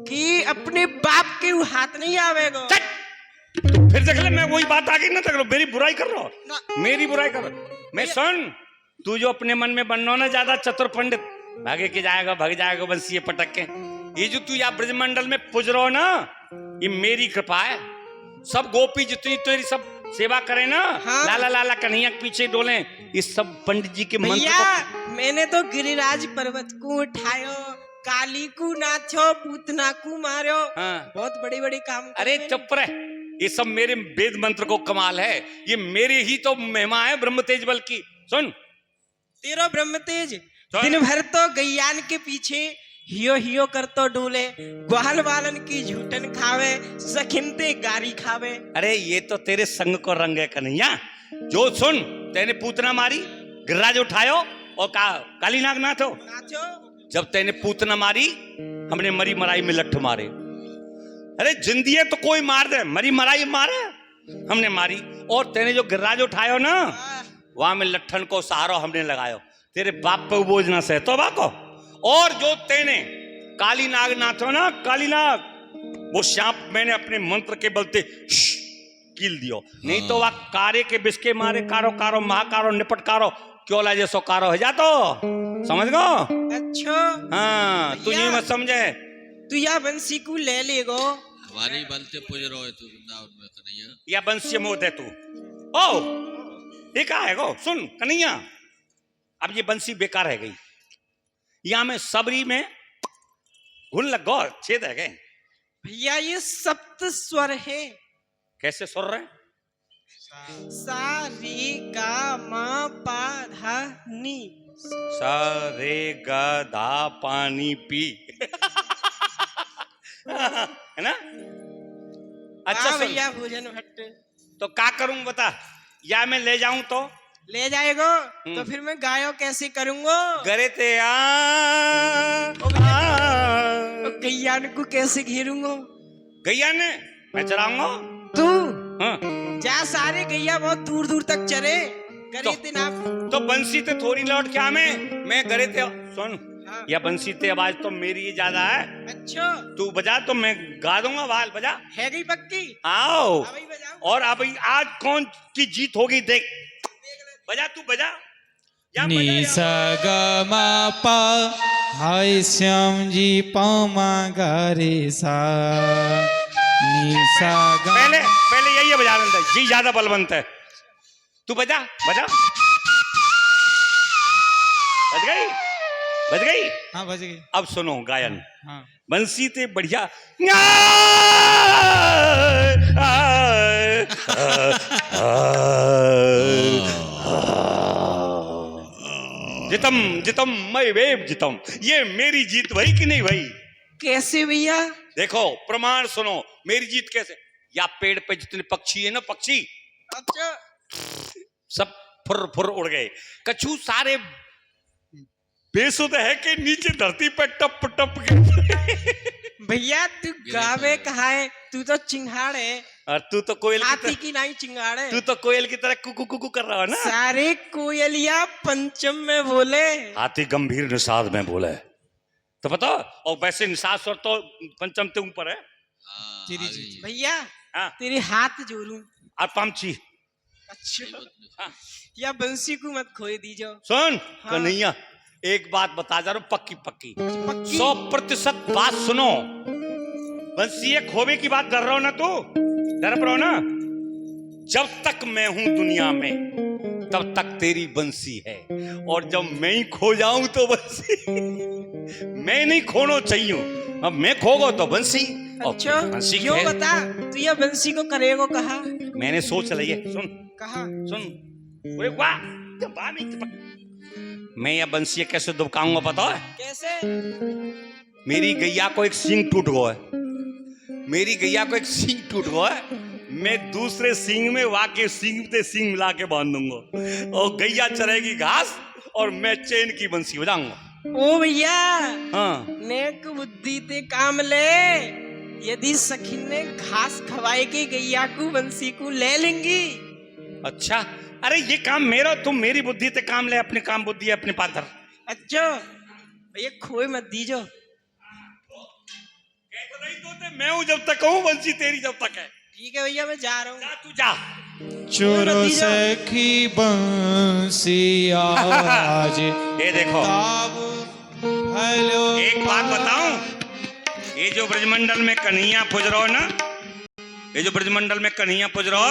[SPEAKER 8] कि अपने बाप के हाथ नहीं आवेगो।
[SPEAKER 7] फिर देख ले, मैं वही बात आगे ना देख लो, मेरी बुराई कर रहा हो, मेरी बुराई कर रहा। मैं सुन, तू जो अपने मन में बनना ना ज्यादा चतुर पंडित, भागे के जाएगा, भाग जाएगा बंसी पटक के। ये जो तू या ब्रजमंडल में पुज रहो ना, ये मेरी कृपा है। सब गोपी जितनी तेरी सब सेवा करे ना,
[SPEAKER 8] हाँ।
[SPEAKER 7] लाला लाला कन्हैया के पीछे डोले, ये सब पंडित जी के मंत्र
[SPEAKER 8] भैया मैंने तो गिरिराज पर्वत को उठायो, काली को नाथो, पूतना को मारो,
[SPEAKER 7] हाँ।
[SPEAKER 8] बहुत बड़े बड़े काम करे
[SPEAKER 7] अरे
[SPEAKER 8] मैंने।
[SPEAKER 7] चुप रह, ये सब मेरे वेद मंत्र को कमाल है, ये मेरे ही तो महिमा है ब्रह्म तेज बल की। सुन
[SPEAKER 8] तेरो ब्रह्म तेज दिन भर तो गैयान के पीछे हियो हियो कर तो डोले, ग्वाल वालन की झूठन खावे, सखिनते गारी खावे।
[SPEAKER 7] अरे ये तो तेरे संग को रंग है कन्हैया। जो सुन, तेने पूतना मारी, गिरिराज उठायो और काली नाग नाथो।
[SPEAKER 8] नाचो
[SPEAKER 7] जब तेने पूतना मारी, हमने मरी मराई में लठ मारे। अरे जिंदी है तो कोई मार दे, मरी मराई मारे हमने मारी। और तेने जो गिरिराज उठायो ना, वहां में लठन को सहारो हमने लगायो, तेरे बाप पे बोझ ना सहतो बाको। और जो तेने काली नाग नाथो ना, काली नाग, वो सांप मैंने अपने मंत्र के बलते कील दियो, नहीं तो वह कारे के बिस्के मारे कारो कारो महाकारो निपटकारो क्यों ला जैसो कारो हो जातो, समझ गो।
[SPEAKER 8] अच्छा
[SPEAKER 7] हाँ तुझे मत समझे।
[SPEAKER 8] तू या बंसी को ले लेगो,
[SPEAKER 1] हमारी बनते पूज रहो है तू वृंदावन में कन्हैया।
[SPEAKER 7] या बंसी मोद है तू। ओ ये क्या है गो, सुन कन्हैया, अब ये बंसी बेकार है गई, यहाँ में सबरी में घुन लग गो, छेद है गए।
[SPEAKER 8] भैया ये सप्त स्वर है।
[SPEAKER 7] कैसे सुर रहे?
[SPEAKER 8] सा रे गा मा पा धा नी।
[SPEAKER 7] सा रे गा धा पानी पी है ना। अच्छा सुन,
[SPEAKER 8] भैया भोजन भट्ट
[SPEAKER 7] तो क्या करूं बता, या मैं ले जाऊं तो
[SPEAKER 8] ले जाएगो तो फिर मैं गायो कैसे करूंगा?
[SPEAKER 7] गरे ते
[SPEAKER 8] गैयान को कैसे घेरूंगा?
[SPEAKER 7] गैया ने मैं चराऊंगा।
[SPEAKER 8] तू
[SPEAKER 7] हाँ।
[SPEAKER 8] जा, सारे गैया बहुत दूर दूर तक चरे, गरे ते ना।
[SPEAKER 7] तो बंसी ते थोड़ी लौट क्या मैं गरे ते सुन,
[SPEAKER 8] हाँ।
[SPEAKER 7] या बंसी ते आवाज तो मेरी ही ज्यादा है।
[SPEAKER 8] अच्छा
[SPEAKER 7] तू बजा तो मैं गा दूंगा, वाल बजा।
[SPEAKER 8] है गई पक्की?
[SPEAKER 7] आओ।
[SPEAKER 8] हाँ भाई बजाओ।
[SPEAKER 7] और अब आज कौन की जीत होगी देख, बजा तू बजा। या बजा,
[SPEAKER 2] नी
[SPEAKER 7] या।
[SPEAKER 2] सा गा मा पा, हाय श्याम जी पामा गा रे सा, नी सा गा।
[SPEAKER 7] पहले यही बजा लेता है, जी ज्यादा बलवंत है। तू बजा बजा, बज गई बज गई।
[SPEAKER 2] हाँ बज गई।
[SPEAKER 7] अब सुनो गायन,
[SPEAKER 2] हाँ
[SPEAKER 7] बंसी ते बढ़िया। जितम जितम मैं वेब जितम, ये मेरी जीत भई कि नहीं भई?
[SPEAKER 8] कैसे भैया?
[SPEAKER 7] देखो प्रमाण सुनो, मेरी जीत कैसे। या पेड़ पे जितने पक्षी है ना, पक्षी
[SPEAKER 8] अच्छा
[SPEAKER 7] सब फुर फुर उड़ गए, कछू सारे बेसुध है कि नीचे धरती पे टप टप के।
[SPEAKER 8] भैया तू गावे कहा है? तू तो चिंगाड़ है,
[SPEAKER 7] और तू तो कोयल की
[SPEAKER 8] हाथी
[SPEAKER 7] तरह,
[SPEAKER 8] की नहीं चिंगाड़ है।
[SPEAKER 7] तू तो कोयल की तरह कुकू कुकू कर रहा है ना।
[SPEAKER 8] सारे कोयलिया पंचम में बोले,
[SPEAKER 7] हाथी गंभीर निषाद में बोले तो पता। और वैसे निषाद स्वर तो पंचम से ऊपर है।
[SPEAKER 2] चिरी जी।
[SPEAKER 8] भैया
[SPEAKER 7] हाँ।
[SPEAKER 8] तेरे हाथ जोड़ू।
[SPEAKER 7] और पामची।
[SPEAKER 8] अच्छा
[SPEAKER 7] हाँ।
[SPEAKER 8] या बंसी को मत खोए दीजो।
[SPEAKER 7] सुन
[SPEAKER 8] हाँ।
[SPEAKER 7] कन्हैया, एक बात बता जा रहा हूं, पक्की पक्की
[SPEAKER 8] पक्की?
[SPEAKER 7] 100% बात सुनो। बंसी खोबे की बात कर रहा हो ना, तू डर रहा हो ना। जब तक मैं हूं दुनिया में तब तक तेरी बंसी है, और जब मैं ही खो जाऊं तो बंसी मैं नहीं खोना चाहिए। अब मैं खो गो तो बंसी।
[SPEAKER 8] अच्छा
[SPEAKER 7] बंसी
[SPEAKER 8] क्यों
[SPEAKER 7] है।
[SPEAKER 8] बता, तू या बंसी को करेगो कहा?
[SPEAKER 7] मैंने सोच लिया, सुन
[SPEAKER 8] कहा
[SPEAKER 7] सुन। ओए वाह, जब बात नहीं चिपक। मैं या बंसी कैसे दुबकाऊंगा पता है?
[SPEAKER 8] कैसे?
[SPEAKER 7] मेरी गैया को एक सींग टूट गया है, मेरी गैया को एक सींग टूट गया है, मैं दूसरे सींग में वाके सींग पे सींग मिला के बांध दूंगा, और गैया चरेगी घास और मैं चैन की बंसी बजाऊंगा।
[SPEAKER 8] ओ भैया
[SPEAKER 7] हाँ।
[SPEAKER 8] नेक बुद्धि ते काम ले, यदि सखी ने घास खवाएगी गैया को बंसी को ले लेंगी।
[SPEAKER 7] अच्छा, अरे ये काम मेरा, तुम मेरी बुद्धि ते काम ले, अपने काम बुद्धि अपने पास धर।
[SPEAKER 8] अच्छा भैया खोए मत दीजो।
[SPEAKER 7] तो नहीं तोते, मैं हूं जब तक हूं, बंसी तेरी जब तक है।
[SPEAKER 8] ठीक है भैया मैं जा रहा हूँ।
[SPEAKER 7] जा तू जा।
[SPEAKER 2] चोरो सखी बंसी आज
[SPEAKER 7] ये देखो,
[SPEAKER 2] ताब भलो।
[SPEAKER 7] एक बात बताऊं, ये जो ब्रजमंडल में कन्हैया पूज रहो ना, ये जो ब्रजमंडल में कन्हैया पुज रहो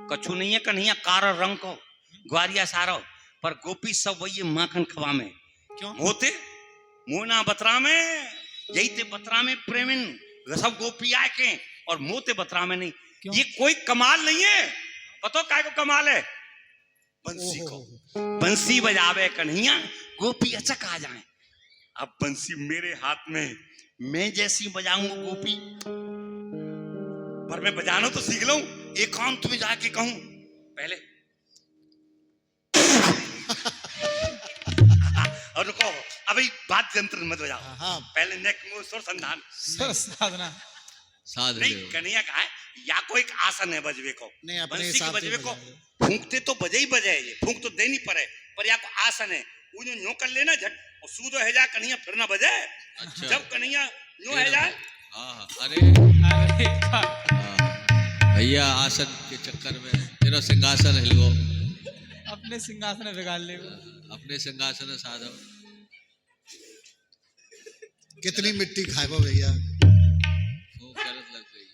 [SPEAKER 7] कछु नहीं है, कन्हैया कार रंग को ग्वारिया सारो पर गोपी सब वही माखन खवा में
[SPEAKER 9] क्यों?
[SPEAKER 7] मोते मोना बतरा में यही ते बतरा में प्रेमिन सब गोपी आए के और मोते बतरा में नहीं।
[SPEAKER 9] क्यों?
[SPEAKER 7] ये कोई कमाल नहीं है। पतो काय को कमाल है? बंसी को बंसी बजावे कन्हैया गोपी अचक आ जाए। अब बंसी मेरे हाथ में, मैं जैसी बजाऊंगा गोपी, पर मैं बजाना तो सीख लूं। एकांत में जाके कहूं पहले और रुको अभी बात यंत्र मत बजाओ।
[SPEAKER 9] हाँ।
[SPEAKER 7] पहले नेक मुंह सुर संधान
[SPEAKER 2] साधना
[SPEAKER 1] साध
[SPEAKER 7] नहीं
[SPEAKER 1] रहे हो।
[SPEAKER 7] कन्हैया का है या को एक आसन है बजवे को,
[SPEAKER 9] नहीं, अपने
[SPEAKER 7] बंसी के
[SPEAKER 9] हिसाब से
[SPEAKER 7] बजवे को
[SPEAKER 9] बजा
[SPEAKER 7] फूंकते तो बजे ही बजे, ये फूंक तो देनी पड़े, पर या को आसन है वो जो न्यो कर लेना झट और सूदो है जा कन्हैया फिर ना बजे।
[SPEAKER 1] अच्छा।
[SPEAKER 7] जब कन्हैया न्यो है जाए
[SPEAKER 1] हाँ अरे
[SPEAKER 2] अरे
[SPEAKER 1] हाँ। भैया आसन के चक्कर में तेरा सिंहासन हिल गो,
[SPEAKER 2] अपने सिंहासन बिगाड़ ले वो।
[SPEAKER 1] अपने सिंहासन साधो।
[SPEAKER 9] कितनी मिट्टी खाएगा भैया?
[SPEAKER 1] खूब गलत लग गई।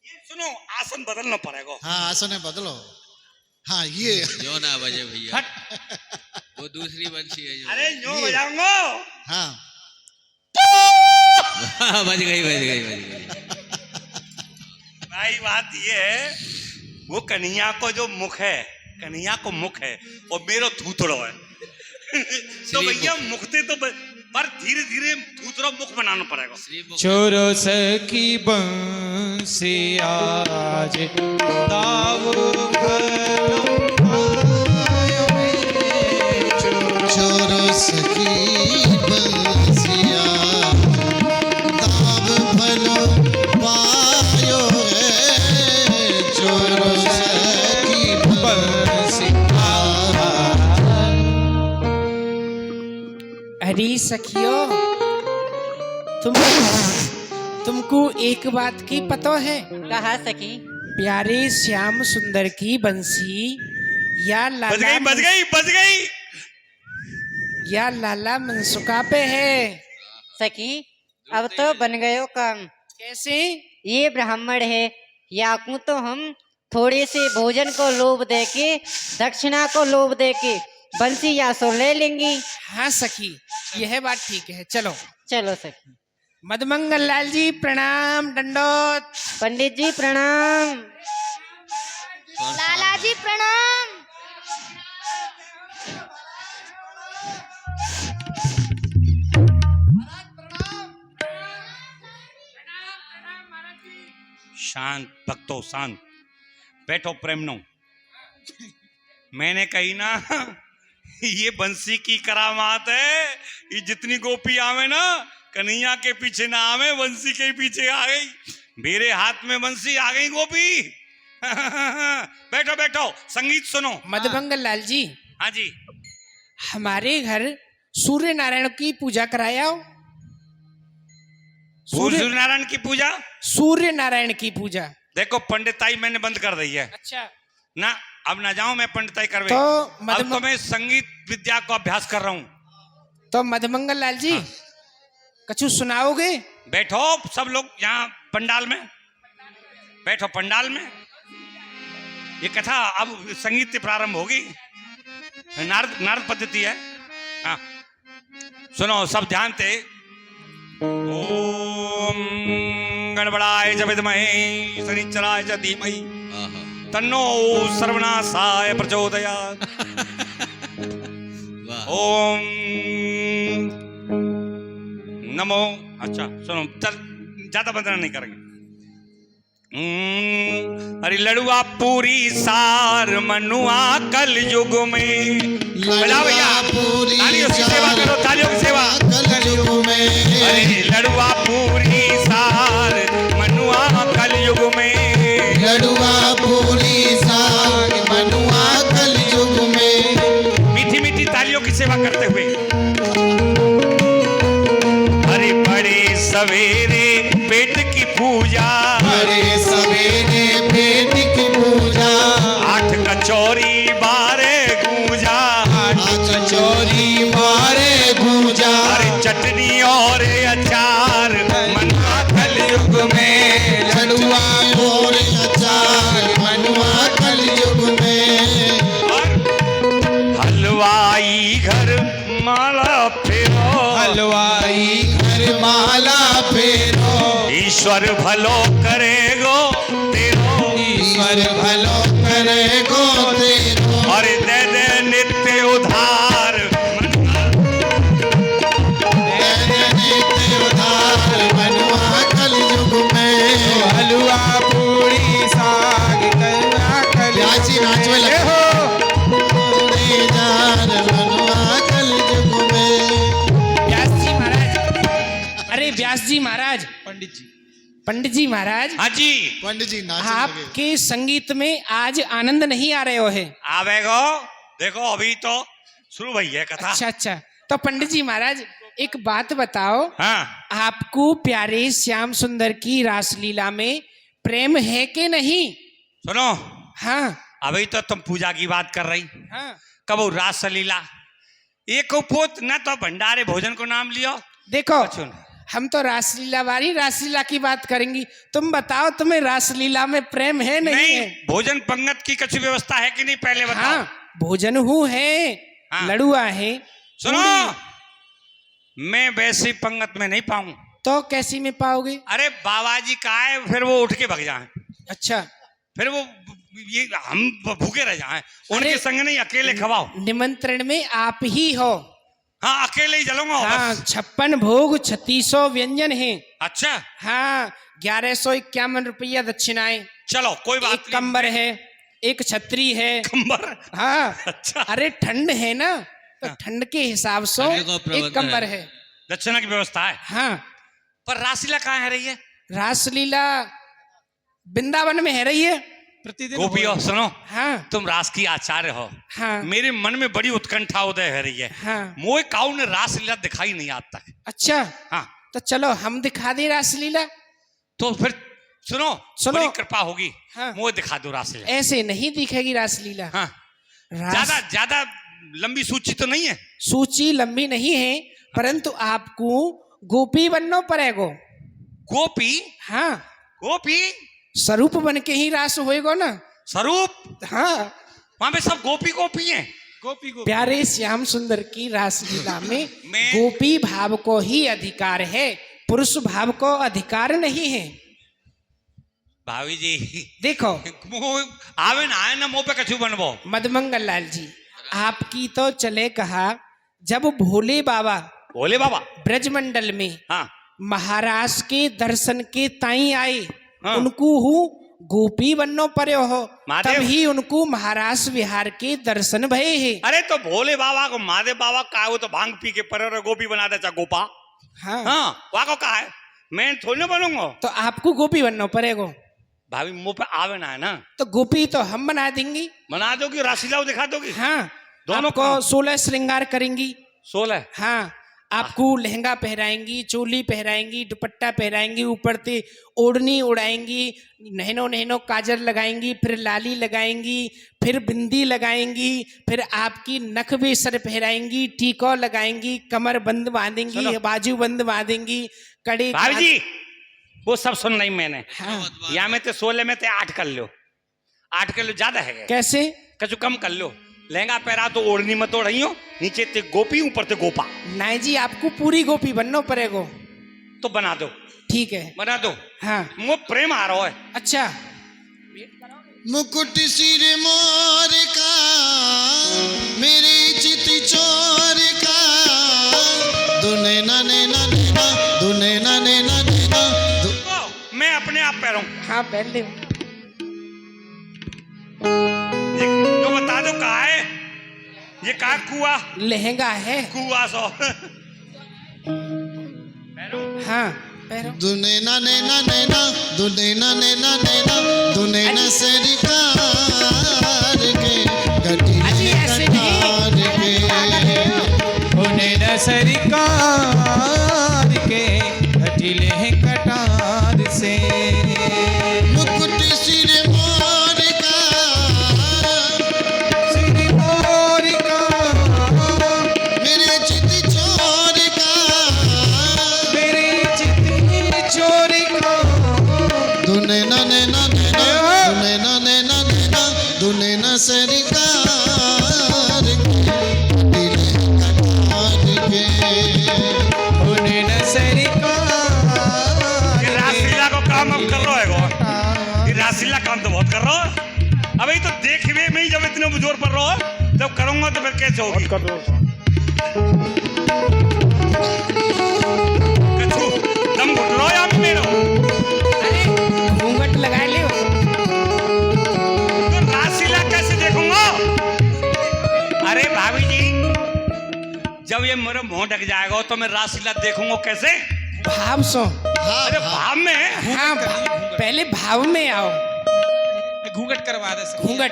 [SPEAKER 7] ये सुनो आसन बदलना पड़ेगा।
[SPEAKER 9] हाँ आसन है बदलो। हाँ ये
[SPEAKER 1] जो ना बजे भैया, वो दूसरी बंसी है जो।
[SPEAKER 7] अरे न्यो बजाऊंगा।
[SPEAKER 9] हाँ
[SPEAKER 1] बज गई बज गई बज गई।
[SPEAKER 7] भाई बात ये है वो कन्हैया को जो मुख है, कन्हैया को मुख है और मेरा धूतड़ो है तो भैया मुखते तो पर धीरे धीरे धूतड़ो मुख बनाना पड़ेगा।
[SPEAKER 2] चोरो सखी बंसी आज दाव
[SPEAKER 9] चोरो सखी बंसिया दाव भलो पायो है। चोरो सखी
[SPEAKER 2] बंसी
[SPEAKER 3] अरे सखियो, तुमको एक बात की पता है?
[SPEAKER 4] कहा सखी?
[SPEAKER 3] प्यारे श्याम सुंदर की बंसी या
[SPEAKER 7] बज
[SPEAKER 3] लाला
[SPEAKER 7] गई बज गई बज गई।
[SPEAKER 3] या लाला मनसुखा पे है।
[SPEAKER 4] सखी अब तो बन गयो काम।
[SPEAKER 3] कैसे?
[SPEAKER 4] ये ब्राह्मण है, याकू तो हम थोड़े से भोजन को लोभ देके, दक्षिणा को लोभ देके बंसी या सो ले लेंगी।
[SPEAKER 3] हाँ सखी, यह बात ठीक है। चलो
[SPEAKER 4] चलो सखी।
[SPEAKER 3] मदमंगल लाल जी प्रणाम, दंडोत।
[SPEAKER 4] पंडित जी प्रणाम।
[SPEAKER 6] लाला जी प्रणाम।
[SPEAKER 7] शांत भक्तो शांत बैठो प्रेमनो। मैंने कही ना ये बंसी की करामात है। ये जितनी गोपी आवे ना कन्हैया के पीछे ना आवे, बंसी के पीछे आ गई। मेरे हाथ में बंसी आ गई गोपी। बैठो बैठो संगीत सुनो।
[SPEAKER 3] मदमंगल लाल जी,
[SPEAKER 7] हाँ जी
[SPEAKER 3] हमारे घर सूर्य नारायण की पूजा कराया।
[SPEAKER 7] सूर्य नारायण की पूजा।
[SPEAKER 3] सूर्य नारायण की पूजा।
[SPEAKER 7] देखो पंडिताई मैंने बंद कर दी है
[SPEAKER 3] अच्छा
[SPEAKER 7] ना, अब ना जाऊं मैं पंडिताई करवे।
[SPEAKER 3] तो
[SPEAKER 7] अब तो मैं संगीत विद्या को अभ्यास कर रहा हूँ।
[SPEAKER 3] तो मदमंगल लाल जी कछु सुनाओगे?
[SPEAKER 7] बैठो सब लोग यहाँ पंडाल में बैठो। पंडाल में ये कथा अब संगीत से प्रारंभ होगी। नारद नारद पद्धति है। हाँ सुनो सब ध्यान से। ओम गणबड़ाय च विद्महे शनिचराय च धीमहि
[SPEAKER 1] आहा।
[SPEAKER 7] तन्नो सर्वनाशाय प्रचोदयात्।
[SPEAKER 1] वाह।
[SPEAKER 7] ओम नमो। अच्छा सुनो, चल ज्यादा बंदना नहीं करेंगे। अरे लड़ुआ पूरी सार मनुआ कल युग में। बजाओ भैया, तालियों की सेवा करो, तालियों की सेवा।
[SPEAKER 9] कलयुग में
[SPEAKER 7] अरे लड़ुआ पूरी सार मनुआ कल युग में।
[SPEAKER 9] लड़ुआ पूरी साग मनुआ कलयुग में।
[SPEAKER 7] मीठी मीठी तालियों की सेवा करते हुए। अरे बड़े सवेरे पेट की पूजा।
[SPEAKER 9] बड़े सवेरे पेट की पूजा।
[SPEAKER 7] 8 कचौरी 12 गूंजा।
[SPEAKER 9] 8 कचौरी 12 गूंजा।
[SPEAKER 7] अरे चटनी और अचार मनुआ कलयुग में। हलवाई घर माला फेरो,
[SPEAKER 9] हलवाई घर माला फेरो,
[SPEAKER 7] ईश्वर भलो करेगो तेरो,
[SPEAKER 9] ईश्वर भलो करेगो तेरो,
[SPEAKER 7] और दे दे नित्य उधार,
[SPEAKER 9] दे दे नित्य उधार मनुआ कलयुग में,
[SPEAKER 2] हलवा पूरी साग करना कल
[SPEAKER 9] व्यासी नाचवे लगे हो, जार मनुआ कलयुग में।
[SPEAKER 3] व्यास जी महाराज, अरे व्यास जी महाराज, पंडित जी महाराज,
[SPEAKER 7] हाँ जी
[SPEAKER 9] पंडित जी नाचने लगे।
[SPEAKER 3] आपके संगीत में आज आनंद नहीं आ रहे हो है।
[SPEAKER 7] आवेगो, देखो अभी तो शुरू भई है कथा।
[SPEAKER 3] अच्छा अच्छा, तो पंडित जी महाराज एक बात बताओ,
[SPEAKER 7] हाँ
[SPEAKER 3] आपको प्यारे श्याम सुंदर की रासलीला में प्रेम है कि नहीं?
[SPEAKER 7] सुनो,
[SPEAKER 3] हाँ
[SPEAKER 7] अभी तो तुम पूजा की बात कर रही,
[SPEAKER 3] हाँ,
[SPEAKER 7] कब रासलीला एक पोत न तो भंडारे भोजन को नाम लियो।
[SPEAKER 3] देखो
[SPEAKER 7] सुन,
[SPEAKER 3] हम तो रासलीला वाली रासलीला की बात करेंगी, तुम बताओ तुम्हें रासलीला में प्रेम है नहीं है?
[SPEAKER 7] भोजन पंगत की कुछ व्यवस्था है कि नहीं पहले बताओ।
[SPEAKER 3] हाँ भोजन हूँ है,
[SPEAKER 7] हाँ।
[SPEAKER 3] लड़ुआ है,
[SPEAKER 7] सुनो,
[SPEAKER 3] पूरी।
[SPEAKER 7] मैं वैसी पंगत में नहीं पाऊं।
[SPEAKER 3] तो कैसी में पाओगे?
[SPEAKER 7] अरे बाबा जी का है, फिर वो उठ के भग जाए,
[SPEAKER 3] अच्छा,
[SPEAKER 7] फिर वो ये हम भूखे रह जाए, उनके
[SPEAKER 3] अरे,
[SPEAKER 7] संग नहीं, अकेले खवाओ।
[SPEAKER 3] निमंत्रण में आप ही हो।
[SPEAKER 7] हाँ अकेले ही चलूंगा
[SPEAKER 3] हाँ,
[SPEAKER 7] बस।
[SPEAKER 3] 56 भोग 3600 व्यंजन है।
[SPEAKER 7] अच्छा
[SPEAKER 3] हाँ, 1151 रुपया दक्षिणाएं,
[SPEAKER 7] चलो कोई बात
[SPEAKER 3] एक कंबर है, एक छतरी है।
[SPEAKER 7] कंबर,
[SPEAKER 3] हाँ
[SPEAKER 7] अच्छा
[SPEAKER 3] अरे ठंड है ना, तो ठंड के हिसाब से
[SPEAKER 1] ठंड का प्रबंध
[SPEAKER 3] एक कंबर है।
[SPEAKER 7] दक्षिणा की व्यवस्था है।
[SPEAKER 3] हाँ,
[SPEAKER 7] पर रासलीला कहाँ है रही है?
[SPEAKER 3] रासलीला वृंदावन में है रही है
[SPEAKER 2] प्रतिदिन
[SPEAKER 7] गोपियों सुनो,
[SPEAKER 3] हाँ
[SPEAKER 7] तुम रास की आचार्य हो,
[SPEAKER 3] हाँ
[SPEAKER 7] मेरे मन में बड़ी उत्कंठा उदय हो रही है।
[SPEAKER 3] हाँ।
[SPEAKER 7] मोए काऊ ने रासलीला दिखाई नहीं आज तक।
[SPEAKER 3] अच्छा,
[SPEAKER 7] हाँ
[SPEAKER 3] तो चलो हम दिखा दें रासलीला।
[SPEAKER 7] तो फिर सुनो,
[SPEAKER 3] सुनो।
[SPEAKER 7] बड़ी कृपा होगी,
[SPEAKER 3] हाँ।
[SPEAKER 7] मोए दिखा दो रासलीला।
[SPEAKER 3] ऐसे नहीं दिखेगी रासलीला।
[SPEAKER 7] हाँ
[SPEAKER 3] रास-
[SPEAKER 7] ज्यादा ज्यादा लंबी सूची तो नहीं है।
[SPEAKER 3] सूची लंबी नहीं है, परंतु आपको गोपी बनना पड़ेगा।
[SPEAKER 7] गोपी,
[SPEAKER 3] हाँ,
[SPEAKER 7] गोपी
[SPEAKER 3] स्वरूप बन के ही रास होएगा ना।
[SPEAKER 7] स्वरूप,
[SPEAKER 3] हाँ,
[SPEAKER 7] वहां पे सब गोपी गोपी हैं।
[SPEAKER 2] गोपी
[SPEAKER 3] प्यारे श्याम सुंदर की रासलीला में
[SPEAKER 7] मैं-
[SPEAKER 3] गोपी भाव को ही अधिकार है, पुरुष भाव को अधिकार नहीं है।
[SPEAKER 7] भाभी जी
[SPEAKER 3] देखो
[SPEAKER 7] मुँह आवे ना आए ना मुंह पे कछु बनबो।
[SPEAKER 3] मदमंगल लाल जी, आपकी तो चले कहा, जब भोले बाबा
[SPEAKER 7] भोले बाबा,
[SPEAKER 3] ब्रजमंडल में
[SPEAKER 7] हाँ
[SPEAKER 3] महाराज के दर्शन के ताई आए,
[SPEAKER 7] हाँ।
[SPEAKER 3] उनको हूँ गोपी बननो पड़े हो,
[SPEAKER 7] महादेव।
[SPEAKER 3] तब ही उनको महाराज विहार के दर्शन भये है।
[SPEAKER 7] अरे तो भोले बाबा को महादेव बाबा का है, वो तो भांग पी के पर गोपी बना दे चाहे गोपा।
[SPEAKER 3] हाँ,
[SPEAKER 7] हाँ वहाँ को कहा है, मैं थोड़ी ना बनूंगा।
[SPEAKER 3] तो आपको गोपी बनना पड़ेगा।
[SPEAKER 7] भाभी मुंह पे आवे ना है ना,
[SPEAKER 3] तो गोपी तो हम बना देंगी।
[SPEAKER 7] बना दोगी, रासलीला दिखा दोगी।
[SPEAKER 3] हाँ,
[SPEAKER 7] दोनों
[SPEAKER 3] आपको
[SPEAKER 7] को?
[SPEAKER 3] 16 श्रृंगार करेंगी।
[SPEAKER 7] 16
[SPEAKER 3] हाँ, आपको लहंगा पहराएंगी, चोली पहराएंगी, दुपट्टा पहराएंगी, ऊपर से ओढ़नी उड़ाएंगी, नहनो नहनो काजल लगाएंगी, फिर लाली लगाएंगी, फिर बिंदी लगाएंगी, फिर आपकी नख भी सर पहराएंगी, टीका लगाएंगी, कमर बंद बांधेंगी, बाजू बंद बांधेंगी, कड़े
[SPEAKER 7] भाभी जी वो सब सुन रही मैंने।
[SPEAKER 3] हाँ,
[SPEAKER 7] या में ते 16 में ते 8 कर लो, 8 कर लो, ज्यादा है
[SPEAKER 3] कैसे?
[SPEAKER 7] कछु कम कर लो। लहंगा पहरा तो ओढ़नी मत ओढ़ी हो, नीचे ते गोपी ऊपर ते गोपा।
[SPEAKER 3] नाई जी, आपको पूरी गोपी बनना पड़ेगा।
[SPEAKER 7] तो बना दो,
[SPEAKER 3] ठीक है,
[SPEAKER 7] बना दो।
[SPEAKER 3] हाँ,
[SPEAKER 7] मुझे प्रेम आ रहा है।
[SPEAKER 3] अच्छा,
[SPEAKER 9] मुकुट सिर मोर का, मेरे चित चोर का, दुने ना ने ना ने ना, दुने ना ने ना ने ना,
[SPEAKER 7] तो मैं अपने आप पहनूं।
[SPEAKER 3] हाँ पहन ले।
[SPEAKER 7] जो बता दो कहा है, ये कहा कुआ,
[SPEAKER 3] लहंगा है।
[SPEAKER 7] कुआ सो
[SPEAKER 3] हाँ, पहनो।
[SPEAKER 9] दुने ना ने ना ने ना, दुने ना ने ना ने ना, दुने न सरकार के,
[SPEAKER 3] अजी
[SPEAKER 9] गठिले
[SPEAKER 3] ऐसे नहीं।
[SPEAKER 9] कटार के,
[SPEAKER 2] होने न सरकार के, हटिले कटार से।
[SPEAKER 9] मुकुट सिर मोर का,
[SPEAKER 2] सिर मोर का,
[SPEAKER 9] मेरे चित चोर का,
[SPEAKER 2] मेरे चित चोर का,
[SPEAKER 9] दुने ना ने ना ने ना, दुने ना ने ना ने ना, दुने न सरकार के,
[SPEAKER 7] ऊपर रहो, जब करूंगा तो फिर कैसे होगी? कछु दम घुट रहो या मेरो?
[SPEAKER 3] अरे घूंघट लगा ले।
[SPEAKER 7] तो रासलीला कैसे देखूंगा? अरे भाभी जी, जब ये मेरा मुंह ढक जाएगा तो मैं रासलीला देखूंगा कैसे?
[SPEAKER 3] भाव सो।
[SPEAKER 7] अरे भाव में?
[SPEAKER 3] हाँ, पहले भाव में आओ।
[SPEAKER 2] घूंघट करवा दे सखी।
[SPEAKER 3] घूंघट।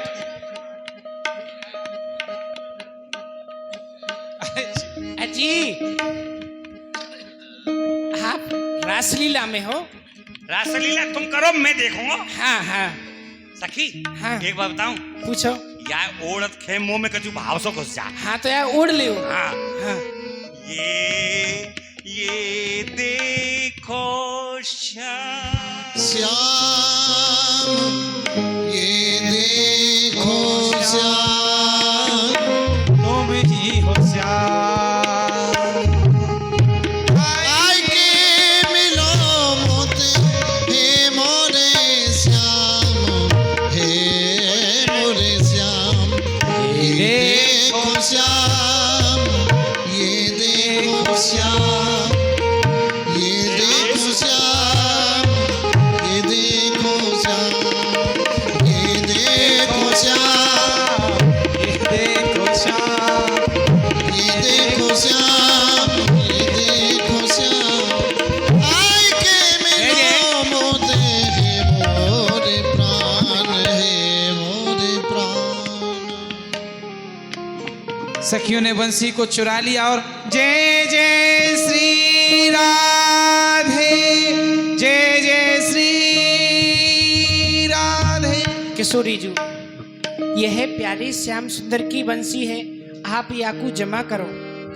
[SPEAKER 3] अजी, आप रासलीला में हो?
[SPEAKER 7] रासलीला तुम करो, मैं देखूंगा।
[SPEAKER 3] हाँ हाँ
[SPEAKER 7] सखी,
[SPEAKER 3] हाँ।
[SPEAKER 7] एक बात बताऊं?
[SPEAKER 3] पूछो।
[SPEAKER 7] यार औरत खे मुंह में कछु भाव सो घुस जा।
[SPEAKER 3] हाँ तो यार ओढ़ ले।
[SPEAKER 7] हाँ।
[SPEAKER 3] हाँ।
[SPEAKER 7] ये देखो श्याम,
[SPEAKER 9] ये देखो श्याम,
[SPEAKER 2] तुम ही हो श्याम।
[SPEAKER 9] आई के मिलो मोते, हे मोरे श्याम, हे मोरे श्याम। ये देखो श्याम, ये देखो श्याम, ये देखो श्याम, ये देखो श्याम, ये देखो श्याम,
[SPEAKER 2] ये देखो श्याम,
[SPEAKER 9] ये देखो श्याम, ये देखो श्याम। आई के मिलो मोते, हे मोरे प्राण, हे मोरे प्राण।
[SPEAKER 2] सखियों ने बंसी को चुरा लिया और जय जय श्री राधे, जय जय श्री राधे।
[SPEAKER 3] किशोरी जी, यह प्यारी श्याम सुंदर की बंसी है, आप याकू जमा करो।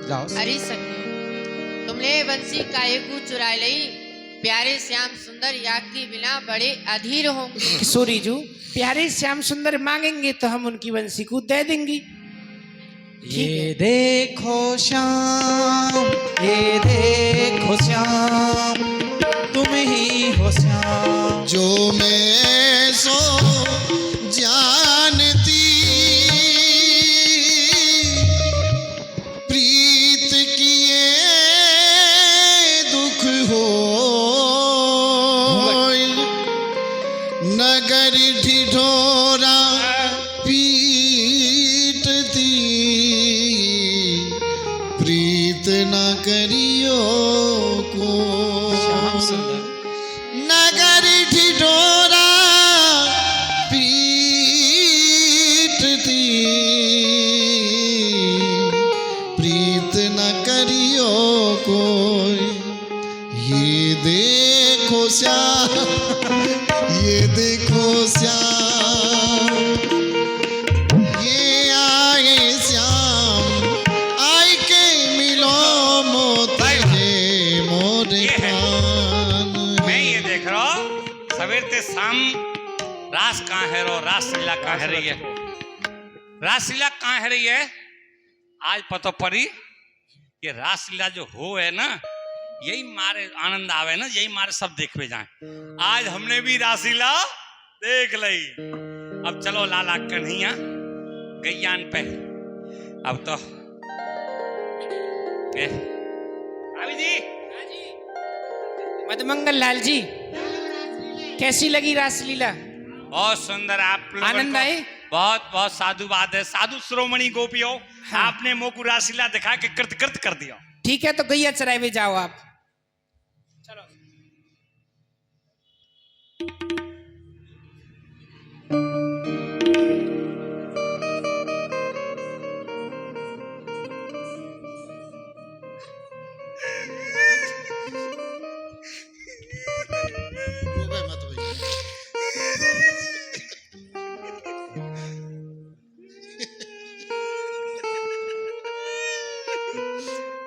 [SPEAKER 2] जाओ।
[SPEAKER 10] अरे सखी, तुमने बंसी काहे को चुरा लई? प्यारे श्याम सुंदर याक के बिना बड़े अधीर होंगे।
[SPEAKER 3] किशोरी जी, प्यारे श्याम सुंदर मांगेंगे तो हम उनकी बंसी को दे देंगे।
[SPEAKER 2] ये देखो श्याम, ये देखो श्याम, तुम ही हो श्याम।
[SPEAKER 9] जो मैं सो जानती, प्रीत किए दुख हो, नगर ढिढोरा पीटती, प्रीत न करियो को।
[SPEAKER 2] श्याम सुंदर।
[SPEAKER 9] नगर ढिढोरा पीटती, प्रीत न करियो कोई। ये देखो श्याम, ये देखो श्याम, ये आए श्याम, आई के मिलो मोते, हे मोरे प्राण।
[SPEAKER 7] मैं ये देख रहा हूँ सवेर से शाम रास कहाँ है रो, रासलीला कहाँ है रही है? रासलीला कहाँ है रही है? आज पता पड़ी कि रासलीला जो हो है ना, यही मारे आनंद आवे ना, यही मारे सब देखवे जाए। आज हमने भी रासलीला देख ली। अब चलो लाला कन्हैया गैयान पे। अब तो भाभी जी,
[SPEAKER 3] मदमंगल लाल जी, कैसी लगी रासलीला?
[SPEAKER 7] बहुत सुंदर। आप लोगों
[SPEAKER 3] आनंद
[SPEAKER 7] को
[SPEAKER 3] आए?
[SPEAKER 7] बहुत बहुत साधुवाद है। साधु शिरोमणि गोपियों,
[SPEAKER 3] हाँ।
[SPEAKER 7] आपने मोकू रासलीला दिखा के कृत कृत कर दिया।
[SPEAKER 3] ठीक है, तो गैया चराए में जाओ आप। चलो।
[SPEAKER 9] रोवे मत भैया।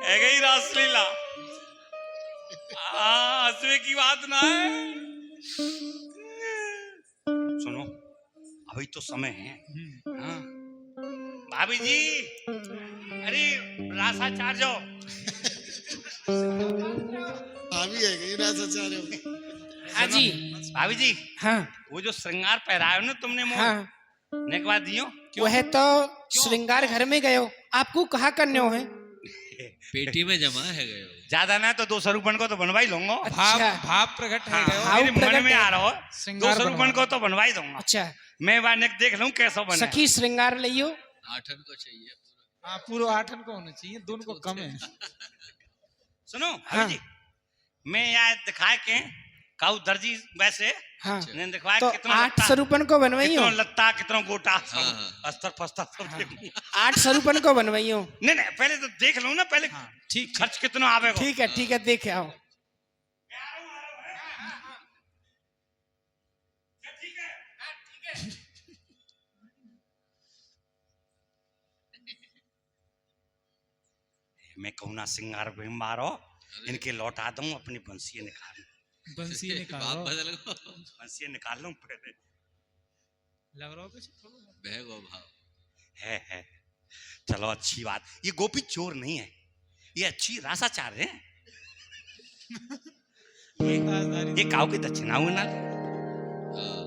[SPEAKER 7] है गई रासलीला। हंसवे की बात ना है। सुनो, अभी तो समय है। हाँ। भाभी जी, अरे रासाचार्य जाओ।
[SPEAKER 9] भाभी है गई रासाचार्य हो।
[SPEAKER 3] हाँ जी।
[SPEAKER 7] भाभी जी,
[SPEAKER 3] हाँ
[SPEAKER 7] वो जो श्रृंगार पहराया ना तुमने मोर,
[SPEAKER 3] हाँ
[SPEAKER 7] नेकवा दियो
[SPEAKER 3] वह तो श्रृंगार घर में गयो, आपको कहा करने हो है?
[SPEAKER 1] पेटी में जमा है गए हो।
[SPEAKER 7] ज्यादा ना तो 200 रुपन को तो बनवाई लूंगा।
[SPEAKER 2] भाव
[SPEAKER 3] अच्छा।
[SPEAKER 2] भाव प्रकट है गयो।
[SPEAKER 3] भाव
[SPEAKER 7] मेरे मन
[SPEAKER 3] प्रकट
[SPEAKER 7] में
[SPEAKER 3] है।
[SPEAKER 7] आ रहा हो
[SPEAKER 2] श्रृंगार
[SPEAKER 7] 200 रुपन को तो बनवाई दूंगा।
[SPEAKER 3] अच्छा,
[SPEAKER 7] मैं वहां देख लूं कैसा बने।
[SPEAKER 3] सखी श्रृंगार लियो।
[SPEAKER 1] आठन को चाहिए पूरा।
[SPEAKER 2] हाँ पूरा 8 को होना चाहिए, दोनों को कम है।
[SPEAKER 7] सुनो
[SPEAKER 3] हाँ।
[SPEAKER 7] भाभी जी, मैं यहाँ दिखाए के काऊ दर्जी वैसे
[SPEAKER 3] हाँ,
[SPEAKER 7] ने दिखवाया
[SPEAKER 3] तो
[SPEAKER 7] कितना
[SPEAKER 3] 800 रुपन को बनवाइयो।
[SPEAKER 7] कितना लत्ता कितना गोटा
[SPEAKER 1] हाँ।
[SPEAKER 7] अस्तर फस्तर सब देखूं।
[SPEAKER 3] 800 रुपन को बनवाइयो।
[SPEAKER 7] नहीं पहले तो देख लूं ना पहले
[SPEAKER 2] हाँ, ठीक
[SPEAKER 7] खर्च कितना आवेगा।
[SPEAKER 3] ठीक है देखे आओ।
[SPEAKER 7] मैं कहूँ ना सिंगार भी मारो, इनके लौटा दूं, अपनी बंसी निकाल
[SPEAKER 2] बंसी
[SPEAKER 1] बाप
[SPEAKER 2] निकालो।
[SPEAKER 1] बदल गो।
[SPEAKER 7] बंसी निकाल लूं पहले।
[SPEAKER 2] लग रहा हो कुछ थोड़ा।
[SPEAKER 1] बहगो भाव।
[SPEAKER 7] है चलो अच्छी बात। ये गोपी चोर नहीं है, ये अच्छी रासाचार है। ये काऊ की दक्षिणा हुई ना।
[SPEAKER 1] हाँ।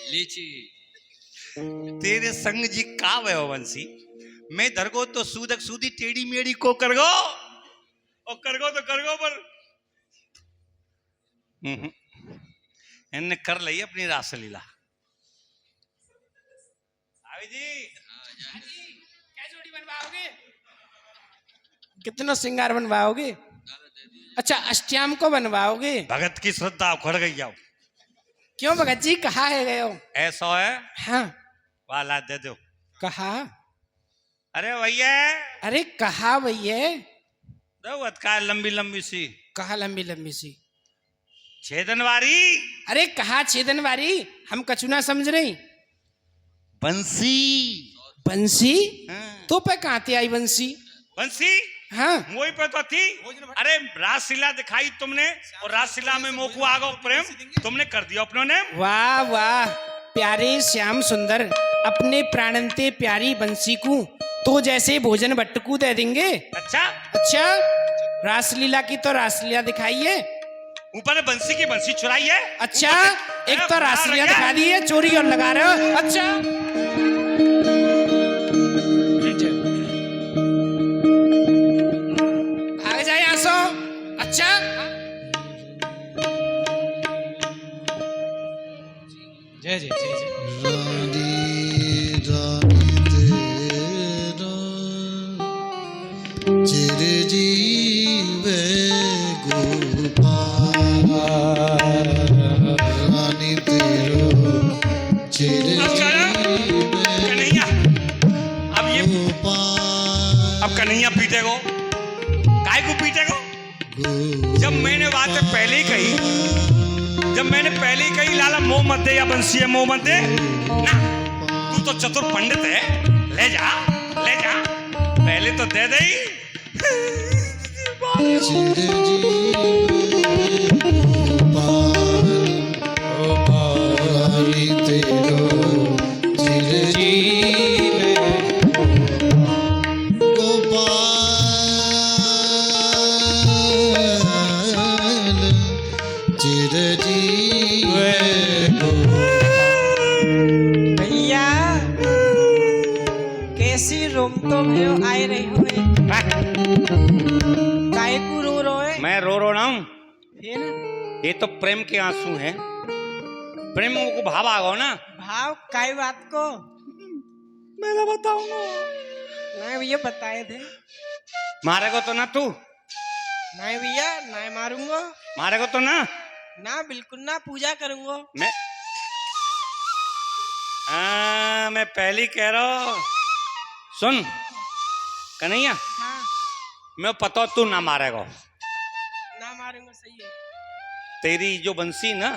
[SPEAKER 1] लीची
[SPEAKER 7] तेरे संग जी का वयो वंशी, मैं धरगो तो सूदक सूदी टेढ़ी मेढ़ी को करगो, और करगो तो करगो पर इनने कर ली अपनी रासलीला। भाभी जी
[SPEAKER 3] क्या जोड़ी बनवाओगे? कितना श्रृंगार बनवाओगे? अच्छा, अष्टयाम को बनवाओगे?
[SPEAKER 7] भगत की श्रद्धा उखड़ गई जाओ।
[SPEAKER 3] क्यों भगत जी, कहा है गयो?
[SPEAKER 7] ऐसा है
[SPEAKER 3] हाँ,
[SPEAKER 7] वाला दे दो।
[SPEAKER 3] कहा?
[SPEAKER 7] अरे भैया
[SPEAKER 3] अरे कहा भैया?
[SPEAKER 7] दो का लंबी लंबी सी,
[SPEAKER 3] कहा लंबी लंबी सी?
[SPEAKER 7] छेदन वारी
[SPEAKER 3] अरे कहा छेदन वारी? हम कचुना समझ रही।
[SPEAKER 7] बंसी।
[SPEAKER 3] बंसी?
[SPEAKER 7] हाँ।
[SPEAKER 3] तो पे कहाँ ते आई बंसी?
[SPEAKER 7] बंसी
[SPEAKER 3] हाँ,
[SPEAKER 7] मोई पे तो थी। अरे रासलीला दिखाई तुमने, और रासलीला में मोकू आ गो प्रेम तुमने कर दिया अपनों ने।
[SPEAKER 3] वाह वाह, प्यारे श्याम सुंदर, अपने प्राणंते प्यारी बंसी को तो जैसे भोजन बट्टकू दे देंगे।
[SPEAKER 7] अच्छा
[SPEAKER 3] अच्छा, रासलीला की तो रासलीला दिखाइए।
[SPEAKER 7] ऊपर बंसी की बंसी चुराई है।
[SPEAKER 3] अच्छा, एक तो रासलीला दिखा दी है, चोरी और लगा रहे हो। अच्छा, भाग जाए यहाँ से। अच्छा,
[SPEAKER 2] जय जय जय जय।
[SPEAKER 9] रानी रानी तेरा चिरजीवे गोपाल, रानी तेरो चिरजीवे
[SPEAKER 7] कन्हैया अब ये
[SPEAKER 9] गोपाल।
[SPEAKER 7] अब कन्हैया पीटेगो, काय को पीटेगो? जब मैंने बातें पहले ही कही, जब मैंने पहले ही कही लाला मोह मत दे या बंसी है मोह मत दे ना, तू तो चतुर पंडित है, ले जा पहले तो दे दे।
[SPEAKER 9] रानी तेरो चिरजीवे गोपाल, चिरजीवे
[SPEAKER 8] भैया कैसी रोम तो भयो आए रही हो? काय को रो रहे?
[SPEAKER 7] मैं रो रहा हूँ,
[SPEAKER 8] फिर
[SPEAKER 7] ये तो प्रेम के आंसू हैं। प्रेम को भाव आ गो ना।
[SPEAKER 8] भाव काय बात को?
[SPEAKER 7] मैं बताऊंगा।
[SPEAKER 8] नहीं भैया बताए थे।
[SPEAKER 7] मारेगो तो ना तू?
[SPEAKER 8] नहीं भैया, नहीं मारूंगा।
[SPEAKER 7] मारेगो तो ना?
[SPEAKER 8] ना बिल्कुल ना, पूजा करूंगा।
[SPEAKER 7] मैं पहले ही कह रहा हूँ। सुन कन्हैया,
[SPEAKER 8] हाँ,
[SPEAKER 7] मैं पता तू ना मारेगा।
[SPEAKER 8] ना मारूंगा, सही है।
[SPEAKER 7] तेरी जो बंसी ना,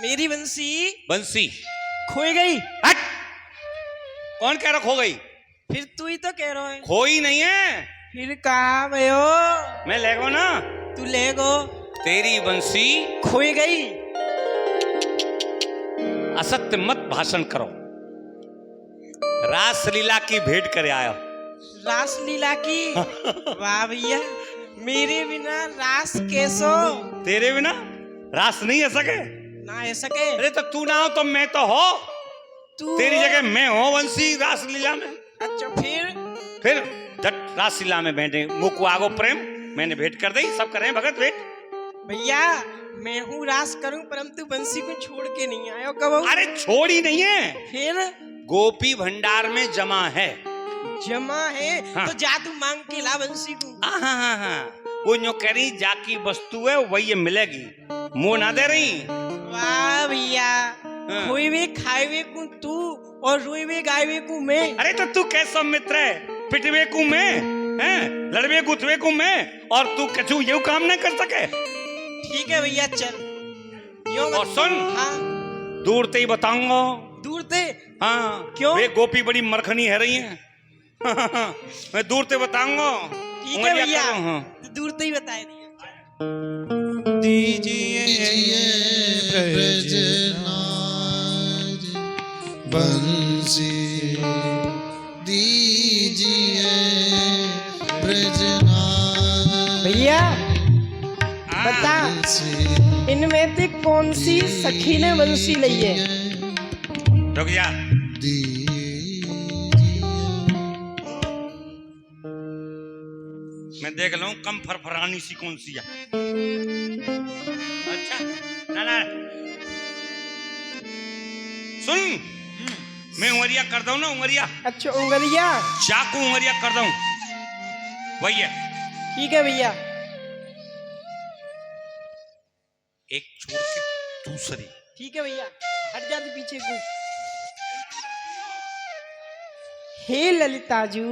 [SPEAKER 8] मेरी बंसी
[SPEAKER 7] खोई गई। हट! कौन कह रहा खो गई?
[SPEAKER 8] फिर तू ही तो कह रहा है।
[SPEAKER 7] खोई नहीं है।
[SPEAKER 8] फिर कहा भयो?
[SPEAKER 7] मैं ले गो ना।
[SPEAKER 8] तू ले गो।
[SPEAKER 7] तेरी बंसी
[SPEAKER 8] खोई गई।
[SPEAKER 7] असत्य मत भाषण करो। रासलीला की भेंट करे आयो।
[SPEAKER 8] रासलीला की? वाह भैया, मेरे बिना रास कैसो?
[SPEAKER 7] तेरे बिना रास नहीं है सके
[SPEAKER 8] ना है सके।
[SPEAKER 7] अरे तो तू ना हो तो मैं तो हो,
[SPEAKER 8] तू
[SPEAKER 7] तेरी जगह मैं हो बंसी रासलीला में।
[SPEAKER 8] अच्छा
[SPEAKER 7] फिर झट रासलीला में बैठे मुकु आगो प्रेम मैंने भेंट कर दी, सब करें भगत भेंट।
[SPEAKER 8] भैया मैं हूँ रास करूं परंतु बंसी को छोड़ के नहीं आयो कब?
[SPEAKER 7] अरे छोड़ी नहीं है,
[SPEAKER 8] फिर
[SPEAKER 7] गोपी भंडार में जमा है।
[SPEAKER 8] जमा है?
[SPEAKER 7] हाँ।
[SPEAKER 8] तो जा तू मांग के ला बंसी को।
[SPEAKER 7] हाँ वो जो कह रही जाकी वस्तु है वही मिलेगी, मुंह ना दे रही।
[SPEAKER 8] वाह भैया,
[SPEAKER 7] हाँ।
[SPEAKER 8] खोईवे खाईवे को तू और रोईवे गायवे को मैं।
[SPEAKER 7] अरे तो तू कैसा मित्र है, पिटवे को मैं हैं, लड़वे गुथवे को मैं, और तू कछु ये काम नहीं कर सके।
[SPEAKER 8] ठीक है भैया चल।
[SPEAKER 7] और सुन,
[SPEAKER 8] हाँ
[SPEAKER 7] दूर ते ही बताऊंगा।
[SPEAKER 8] दूर ते?
[SPEAKER 7] हाँ
[SPEAKER 8] क्यों?
[SPEAKER 7] वे गोपी बड़ी मरखनी है रही है। मैं दूर ते बताऊंगा।
[SPEAKER 8] ठीक है भैया,
[SPEAKER 7] हाँ।
[SPEAKER 8] तो दूर ते ही बताए दिया।
[SPEAKER 2] दीजिए
[SPEAKER 9] ब्रजनाज बंसी दीजिए ब्रजनाज।
[SPEAKER 8] भैया बता, इनमें से कौन सी सखी ने बंसी ली है?
[SPEAKER 7] रुक जा। मैं देख लूं कम फरफरानी सी कौन सी है। अच्छा ना सुन, मैं उंगरिया कर दूं ना, उंगरिया।
[SPEAKER 8] अच्छा उंगलिया?
[SPEAKER 7] चाकू उंगरिया कर दूं, वही है।
[SPEAKER 8] ठीक है भैया।
[SPEAKER 7] एक छोड़ के दूसरी।
[SPEAKER 8] ठीक है भैया, हट जा तू पीछे को। हे ललिताजू,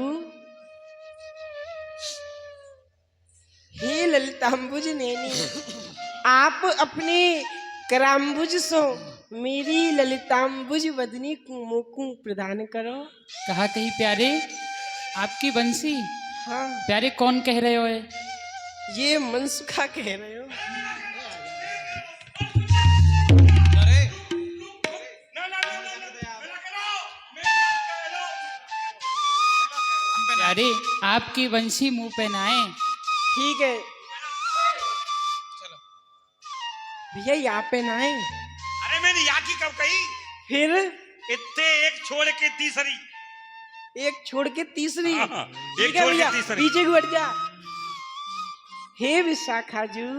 [SPEAKER 8] हे ललितांबुज नैनी, आप अपने कराम्बुज सो मेरी ललितांबुज वदनी को मोकू प्रदान करो।
[SPEAKER 5] कहा कहीं प्यारे आपकी बंसी?
[SPEAKER 8] हाँ
[SPEAKER 5] प्यारे कौन कह रहे हो?
[SPEAKER 8] ये मनसुखा कह रहे हो।
[SPEAKER 5] प्यारे आपकी बंसी मुंह पे ना आए।
[SPEAKER 8] ठीक है भैया, यहाँ पे ना आए।
[SPEAKER 7] अरे मैंने या की कब कही?
[SPEAKER 8] फिर
[SPEAKER 7] इतने एक छोड़ के तीसरी।
[SPEAKER 8] एक छोड़ के तीसरी?
[SPEAKER 7] हाँ, एक
[SPEAKER 8] ठीक है
[SPEAKER 7] छोड़ के
[SPEAKER 8] भैया,
[SPEAKER 7] तीसरी।
[SPEAKER 8] पीछे को हट जा। हे विशाखाजू,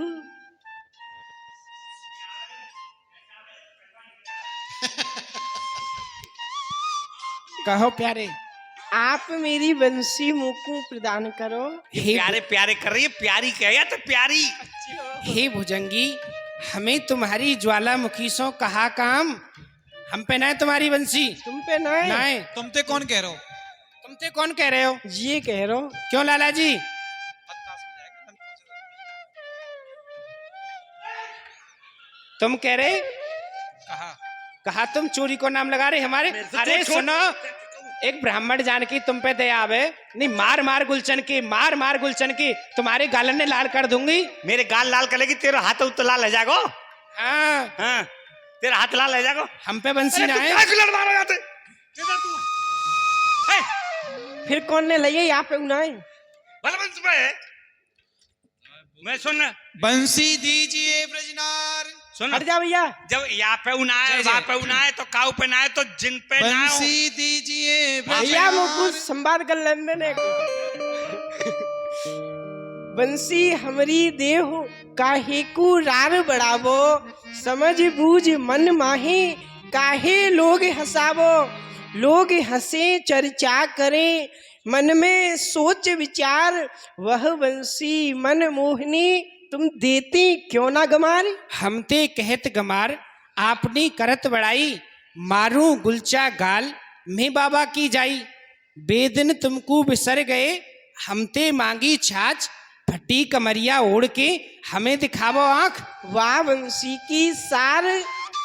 [SPEAKER 8] कहो प्यारे, आप मेरी बंसी मुकू प्रदान करो।
[SPEAKER 7] प्यारे प्यारे कर रही है, प्यारी कह या तो प्यारी।
[SPEAKER 3] हे भुजंगी, हमें तुम्हारी ज्वालामुखी सो कहा काम, हम पे ना है तुम्हारी बंसी।
[SPEAKER 8] तुम पे ना है?
[SPEAKER 3] ना है।
[SPEAKER 2] तुमते कौन कह रहे हो?
[SPEAKER 3] तुमसे कौन कह रहे हो?
[SPEAKER 8] ये कह रहे हो।
[SPEAKER 3] क्यों लाला जी? तुम कह रहे? कहा तुम चोरी को नाम लगा रहे हमारे। अरे सुनो, एक ब्राह्मण जान की तुम पे दया आवे नहीं, मार मार गुलशन की, मार मार गुलशन की, तुम्हारे गालन ने लाल कर दूंगी।
[SPEAKER 7] मेरे गाल लाल करेगी, तेरा हाथ तो लाल है जागो।
[SPEAKER 3] हाँ
[SPEAKER 7] हाँ तेरा हाथ लाल है जागो।
[SPEAKER 3] हम पे बंसी ना है।
[SPEAKER 7] मारो जाते तू
[SPEAKER 8] फिर कौन ने लिए यहाँ पे उनाए?
[SPEAKER 7] बलवंत पे है। मैं सुन
[SPEAKER 2] बंसी दीजिए ब्रजनार।
[SPEAKER 7] सुन,
[SPEAKER 8] हट जा भैया।
[SPEAKER 7] जब यहाँ पे उनाए वहाँ पे उनाए तो काऊ पे ना है तो जिन पे ना हो।
[SPEAKER 2] बंसी दीजिए
[SPEAKER 8] भैया मुकुट संवाद कर लेने को। बंसी हमरी देह काहे को रार बढ़ावो, समझ बूझ मन माहे काहे लोग हंसावो। लोग हंसे चर्चा करें, मन में सोच विचार, वह बंसी मन मोहनी तुम देती क्यों ना गमार।
[SPEAKER 3] हम ते कहत गमार, आपनी करत बड़ाई, मारू गुलचा गाल मैं बाबा की जाई। बेदिन तुमको बिसर गए, हम ते मांगी छाछ, फटी कमरिया ओढ़ के हमें दिखावो आंख।
[SPEAKER 8] वाह बंसी की सार,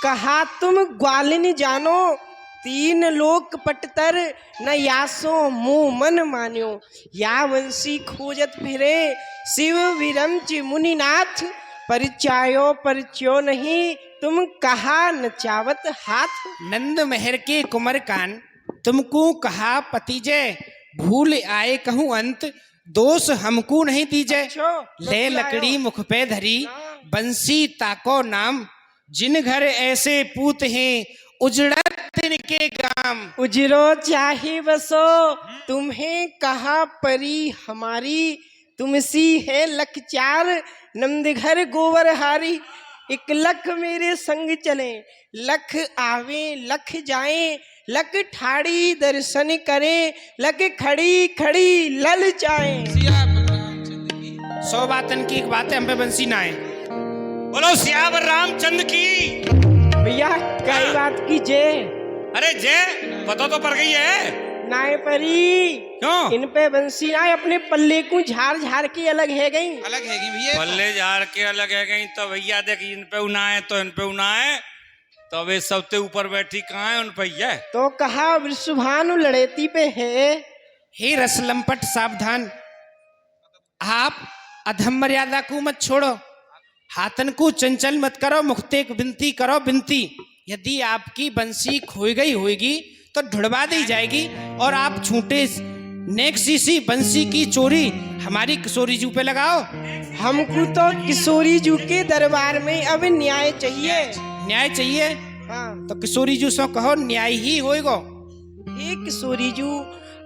[SPEAKER 8] कहा तुम ग्वालिन जानो, तीन लोक पटतर न यासो मुंह मन मान्यो। या वंशी खोजत फिरे शिव विरंच मुनिनाथ, परिचायो परिचयो नहीं तुम कहा नचावत हाथ।
[SPEAKER 3] नंद महर के कुंवर कान तुमको कहा पतिजय, भूल आए कहूँ अंत दोष हमको नहीं दीजय। ले लकड़ी मुख पे धरी बंसी ताको नाम, जिन घर ऐसे पूत हैं उजड़त तिनके गाम।
[SPEAKER 8] उजरो चाहे बसो तुम्हें कहा परी हमारी, तुमसी है लख चार नंदघर गोवर हारी। एक लख मेरे संग चले लख आवे लख जाए, लख ठाड़ी दर्शन करे लख खड़ी खड़ी लल जाए।
[SPEAKER 3] सौ बातन की एक बात है, हम पे बंसी ना है।
[SPEAKER 7] बोलो सियावर रामचंद्र की।
[SPEAKER 8] भैया कई बात की जय।
[SPEAKER 7] अरे जय पता तो पड़ गई है।
[SPEAKER 8] नाय परी
[SPEAKER 7] क्यों?
[SPEAKER 8] इन पे बंसी नाय अपने पल्ले को झाड़ झाड़ के अलग है गई।
[SPEAKER 2] अलग है भैया,
[SPEAKER 7] पल्ले झाड़ के अलग है गई तो भैया देख इन पे उना है तो इन पे उना है, तो वे सबसे ऊपर बैठी कहाँ है उन पे ये?
[SPEAKER 8] तो कहा वृषभानु लड़ेती पे है।
[SPEAKER 3] हे रसलंपट सावधान, आप अधम मर्यादा को मत छोड़ो, हाथन को चंचल मत करो, मुख्ते विनती करो विनती। यदि आपकी बंसी खोई गई होगी तो ढुड़वा दी जाएगी, और आप छूटे नेक्सी बंसी की चोरी हमारी किशोरी जू पे लगाओ।
[SPEAKER 8] हमको तो किशोरी जू के दरबार में अब न्याय चाहिए।
[SPEAKER 3] न्याय चाहिए?
[SPEAKER 8] हाँ।
[SPEAKER 3] तो किशोरी जू सो कहो न्याय ही होएगो।
[SPEAKER 8] हे किशोरी जू,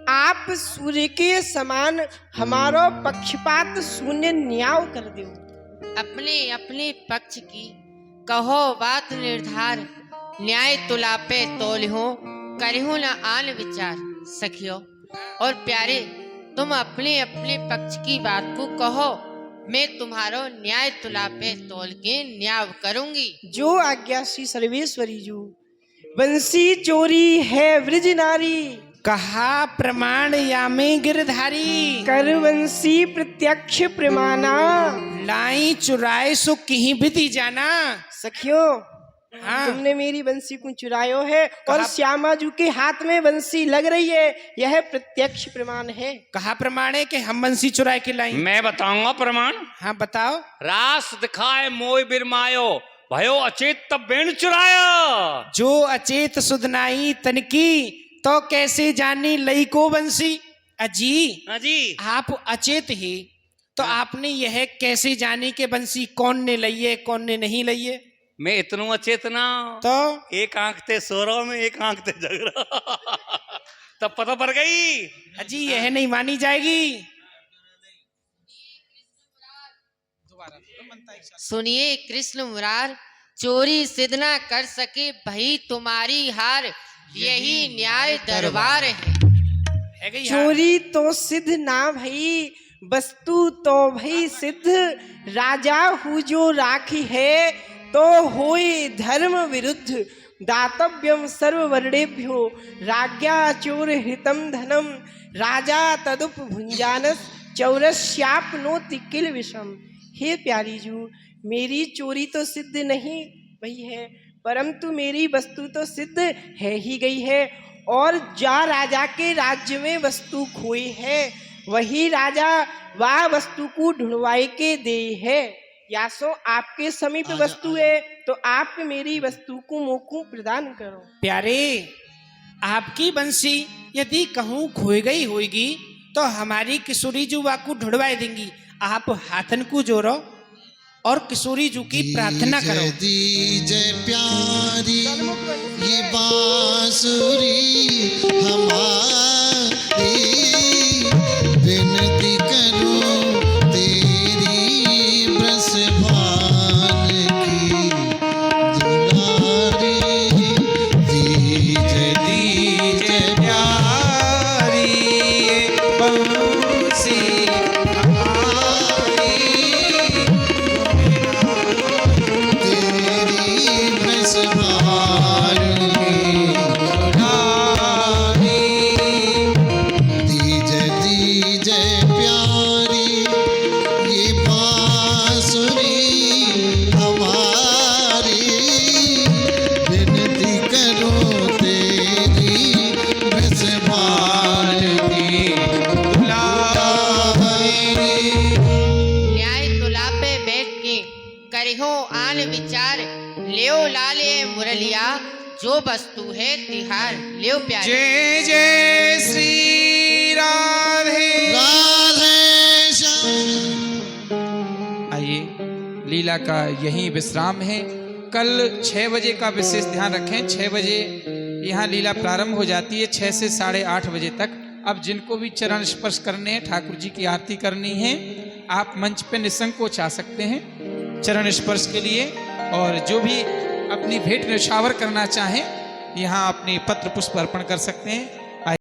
[SPEAKER 8] आप सूर्य के समान हमारो पक्षपात शून्य न्याय कर दो।
[SPEAKER 10] अपने अपने पक्ष की कहो बात निर्धार, न्याय तुला पे तोलिहो करिहो न आन विचार। सखियो और प्यारे, तुम अपने अपने पक्ष की बात को कहो, मैं तुम्हारो न्याय तुला पे तोल के न्याय करूंगी।
[SPEAKER 8] जो आज्ञा श्री सर्वेश्वरी जू। बंसी चोरी है ब्रज नारी,
[SPEAKER 3] कहा प्रमाण या में गिरधारी।
[SPEAKER 8] कर बंसी प्रत्यक्ष प्रमाणा,
[SPEAKER 3] लाई चुराए सो कहीं भी जाना।
[SPEAKER 8] सखियो
[SPEAKER 3] हाँ।
[SPEAKER 8] तुमने मेरी बंसी को चुरायो है और श्यामा जू के हाथ में बंसी लग रही है, यह प्रत्यक्ष प्रमाण है।
[SPEAKER 3] कहा प्रमाण है कि हम बंसी चुराए के लाई?
[SPEAKER 7] मैं बताऊंगा प्रमाण।
[SPEAKER 3] हाँ बताओ।
[SPEAKER 7] रास दिखाए मोय बिरमायो, भयो अचेत तब बेण चुराया।
[SPEAKER 3] जो अचेत सुधनाई तनकी, तो कैसे जानी लई को बंसी। अजी
[SPEAKER 7] अजी
[SPEAKER 3] आप अचेत ही तो आपने यह कैसे जानी कि बंसी कौन ने लई है कौन ने नहीं लई है?
[SPEAKER 7] मैं इतनू अचेतना
[SPEAKER 3] तो
[SPEAKER 7] एक आंख ते सो रहा में एक आंख ते जग रहा तब पता पड़ गई।
[SPEAKER 3] अजी यह नहीं मानी जाएगी।
[SPEAKER 10] सुनिए कृष्ण मुरार, चोरी सिद्ध ना कर सके भई तुम्हारी हार, यही न्याय दरबार है।
[SPEAKER 8] चोरी तो सिद्ध ना भई, वस्तु तो भई सिद्ध, राजा हूँ जो राखी है तो होए धर्म विरुद्ध। दातव्यम सर्ववर्णेभ्यो राज्ञा चोर हितम धनम, राजा तदुप भुंजानस चौरस्यापनोति किल विषम। हे प्यारी जू, मेरी चोरी तो सिद्ध नहीं भई है, परंतु मेरी वस्तु तो सिद्ध है ही गई है। और जा राजा के राज्य में वस्तु खोई है, वही राजा वह वस्तु को ढूंढवाई के दे है। या सो आपके समीप वस्तु है तो आप मेरी वस्तु को मोको प्रदान करो।
[SPEAKER 3] प्यारे, आपकी बंसी यदि कहूँ खोई गई होगी तो हमारी किशोरी जुआ को ढुंढवा देंगी। आप हाथन को जोड़ो और किशोरी जू की प्रार्थना करो।
[SPEAKER 9] दीजिए प्यारी ये बांसुरी हमारी, विनती करूं तेरी ब्रजभान की दुलारी। दीजिए
[SPEAKER 2] प्यारी ये बंसी हमारी,
[SPEAKER 9] तेरी ब्रजभान की दुलारी। दीजिए प्यारी ये बांसुरी हमारी, विनती करो तेरी ब्रजभान की दुलारी।
[SPEAKER 10] न्याय तुला पे बैठ के करिहो आन विचार, ले लियो लाले मुरलिया जो वस्तु है तिहार लियो प्यारे।
[SPEAKER 2] जय जय श्री राधे
[SPEAKER 9] राधे श्याम।
[SPEAKER 2] आइए, लीला का यही विश्राम है। कल 6 बजे का विशेष ध्यान रखें। 6 बजे यहाँ लीला प्रारंभ हो जाती है, 6 से 8:30 बजे तक। अब जिनको भी चरण स्पर्श करने हैं, ठाकुर जी की आरती करनी है, आप मंच पे निसंकोच आ सकते हैं चरण स्पर्श के लिए। और जो भी अपनी भेंट न्यौछावर करना चाहें, यहाँ अपनी पत्र पुष्प अर्पण कर सकते हैं।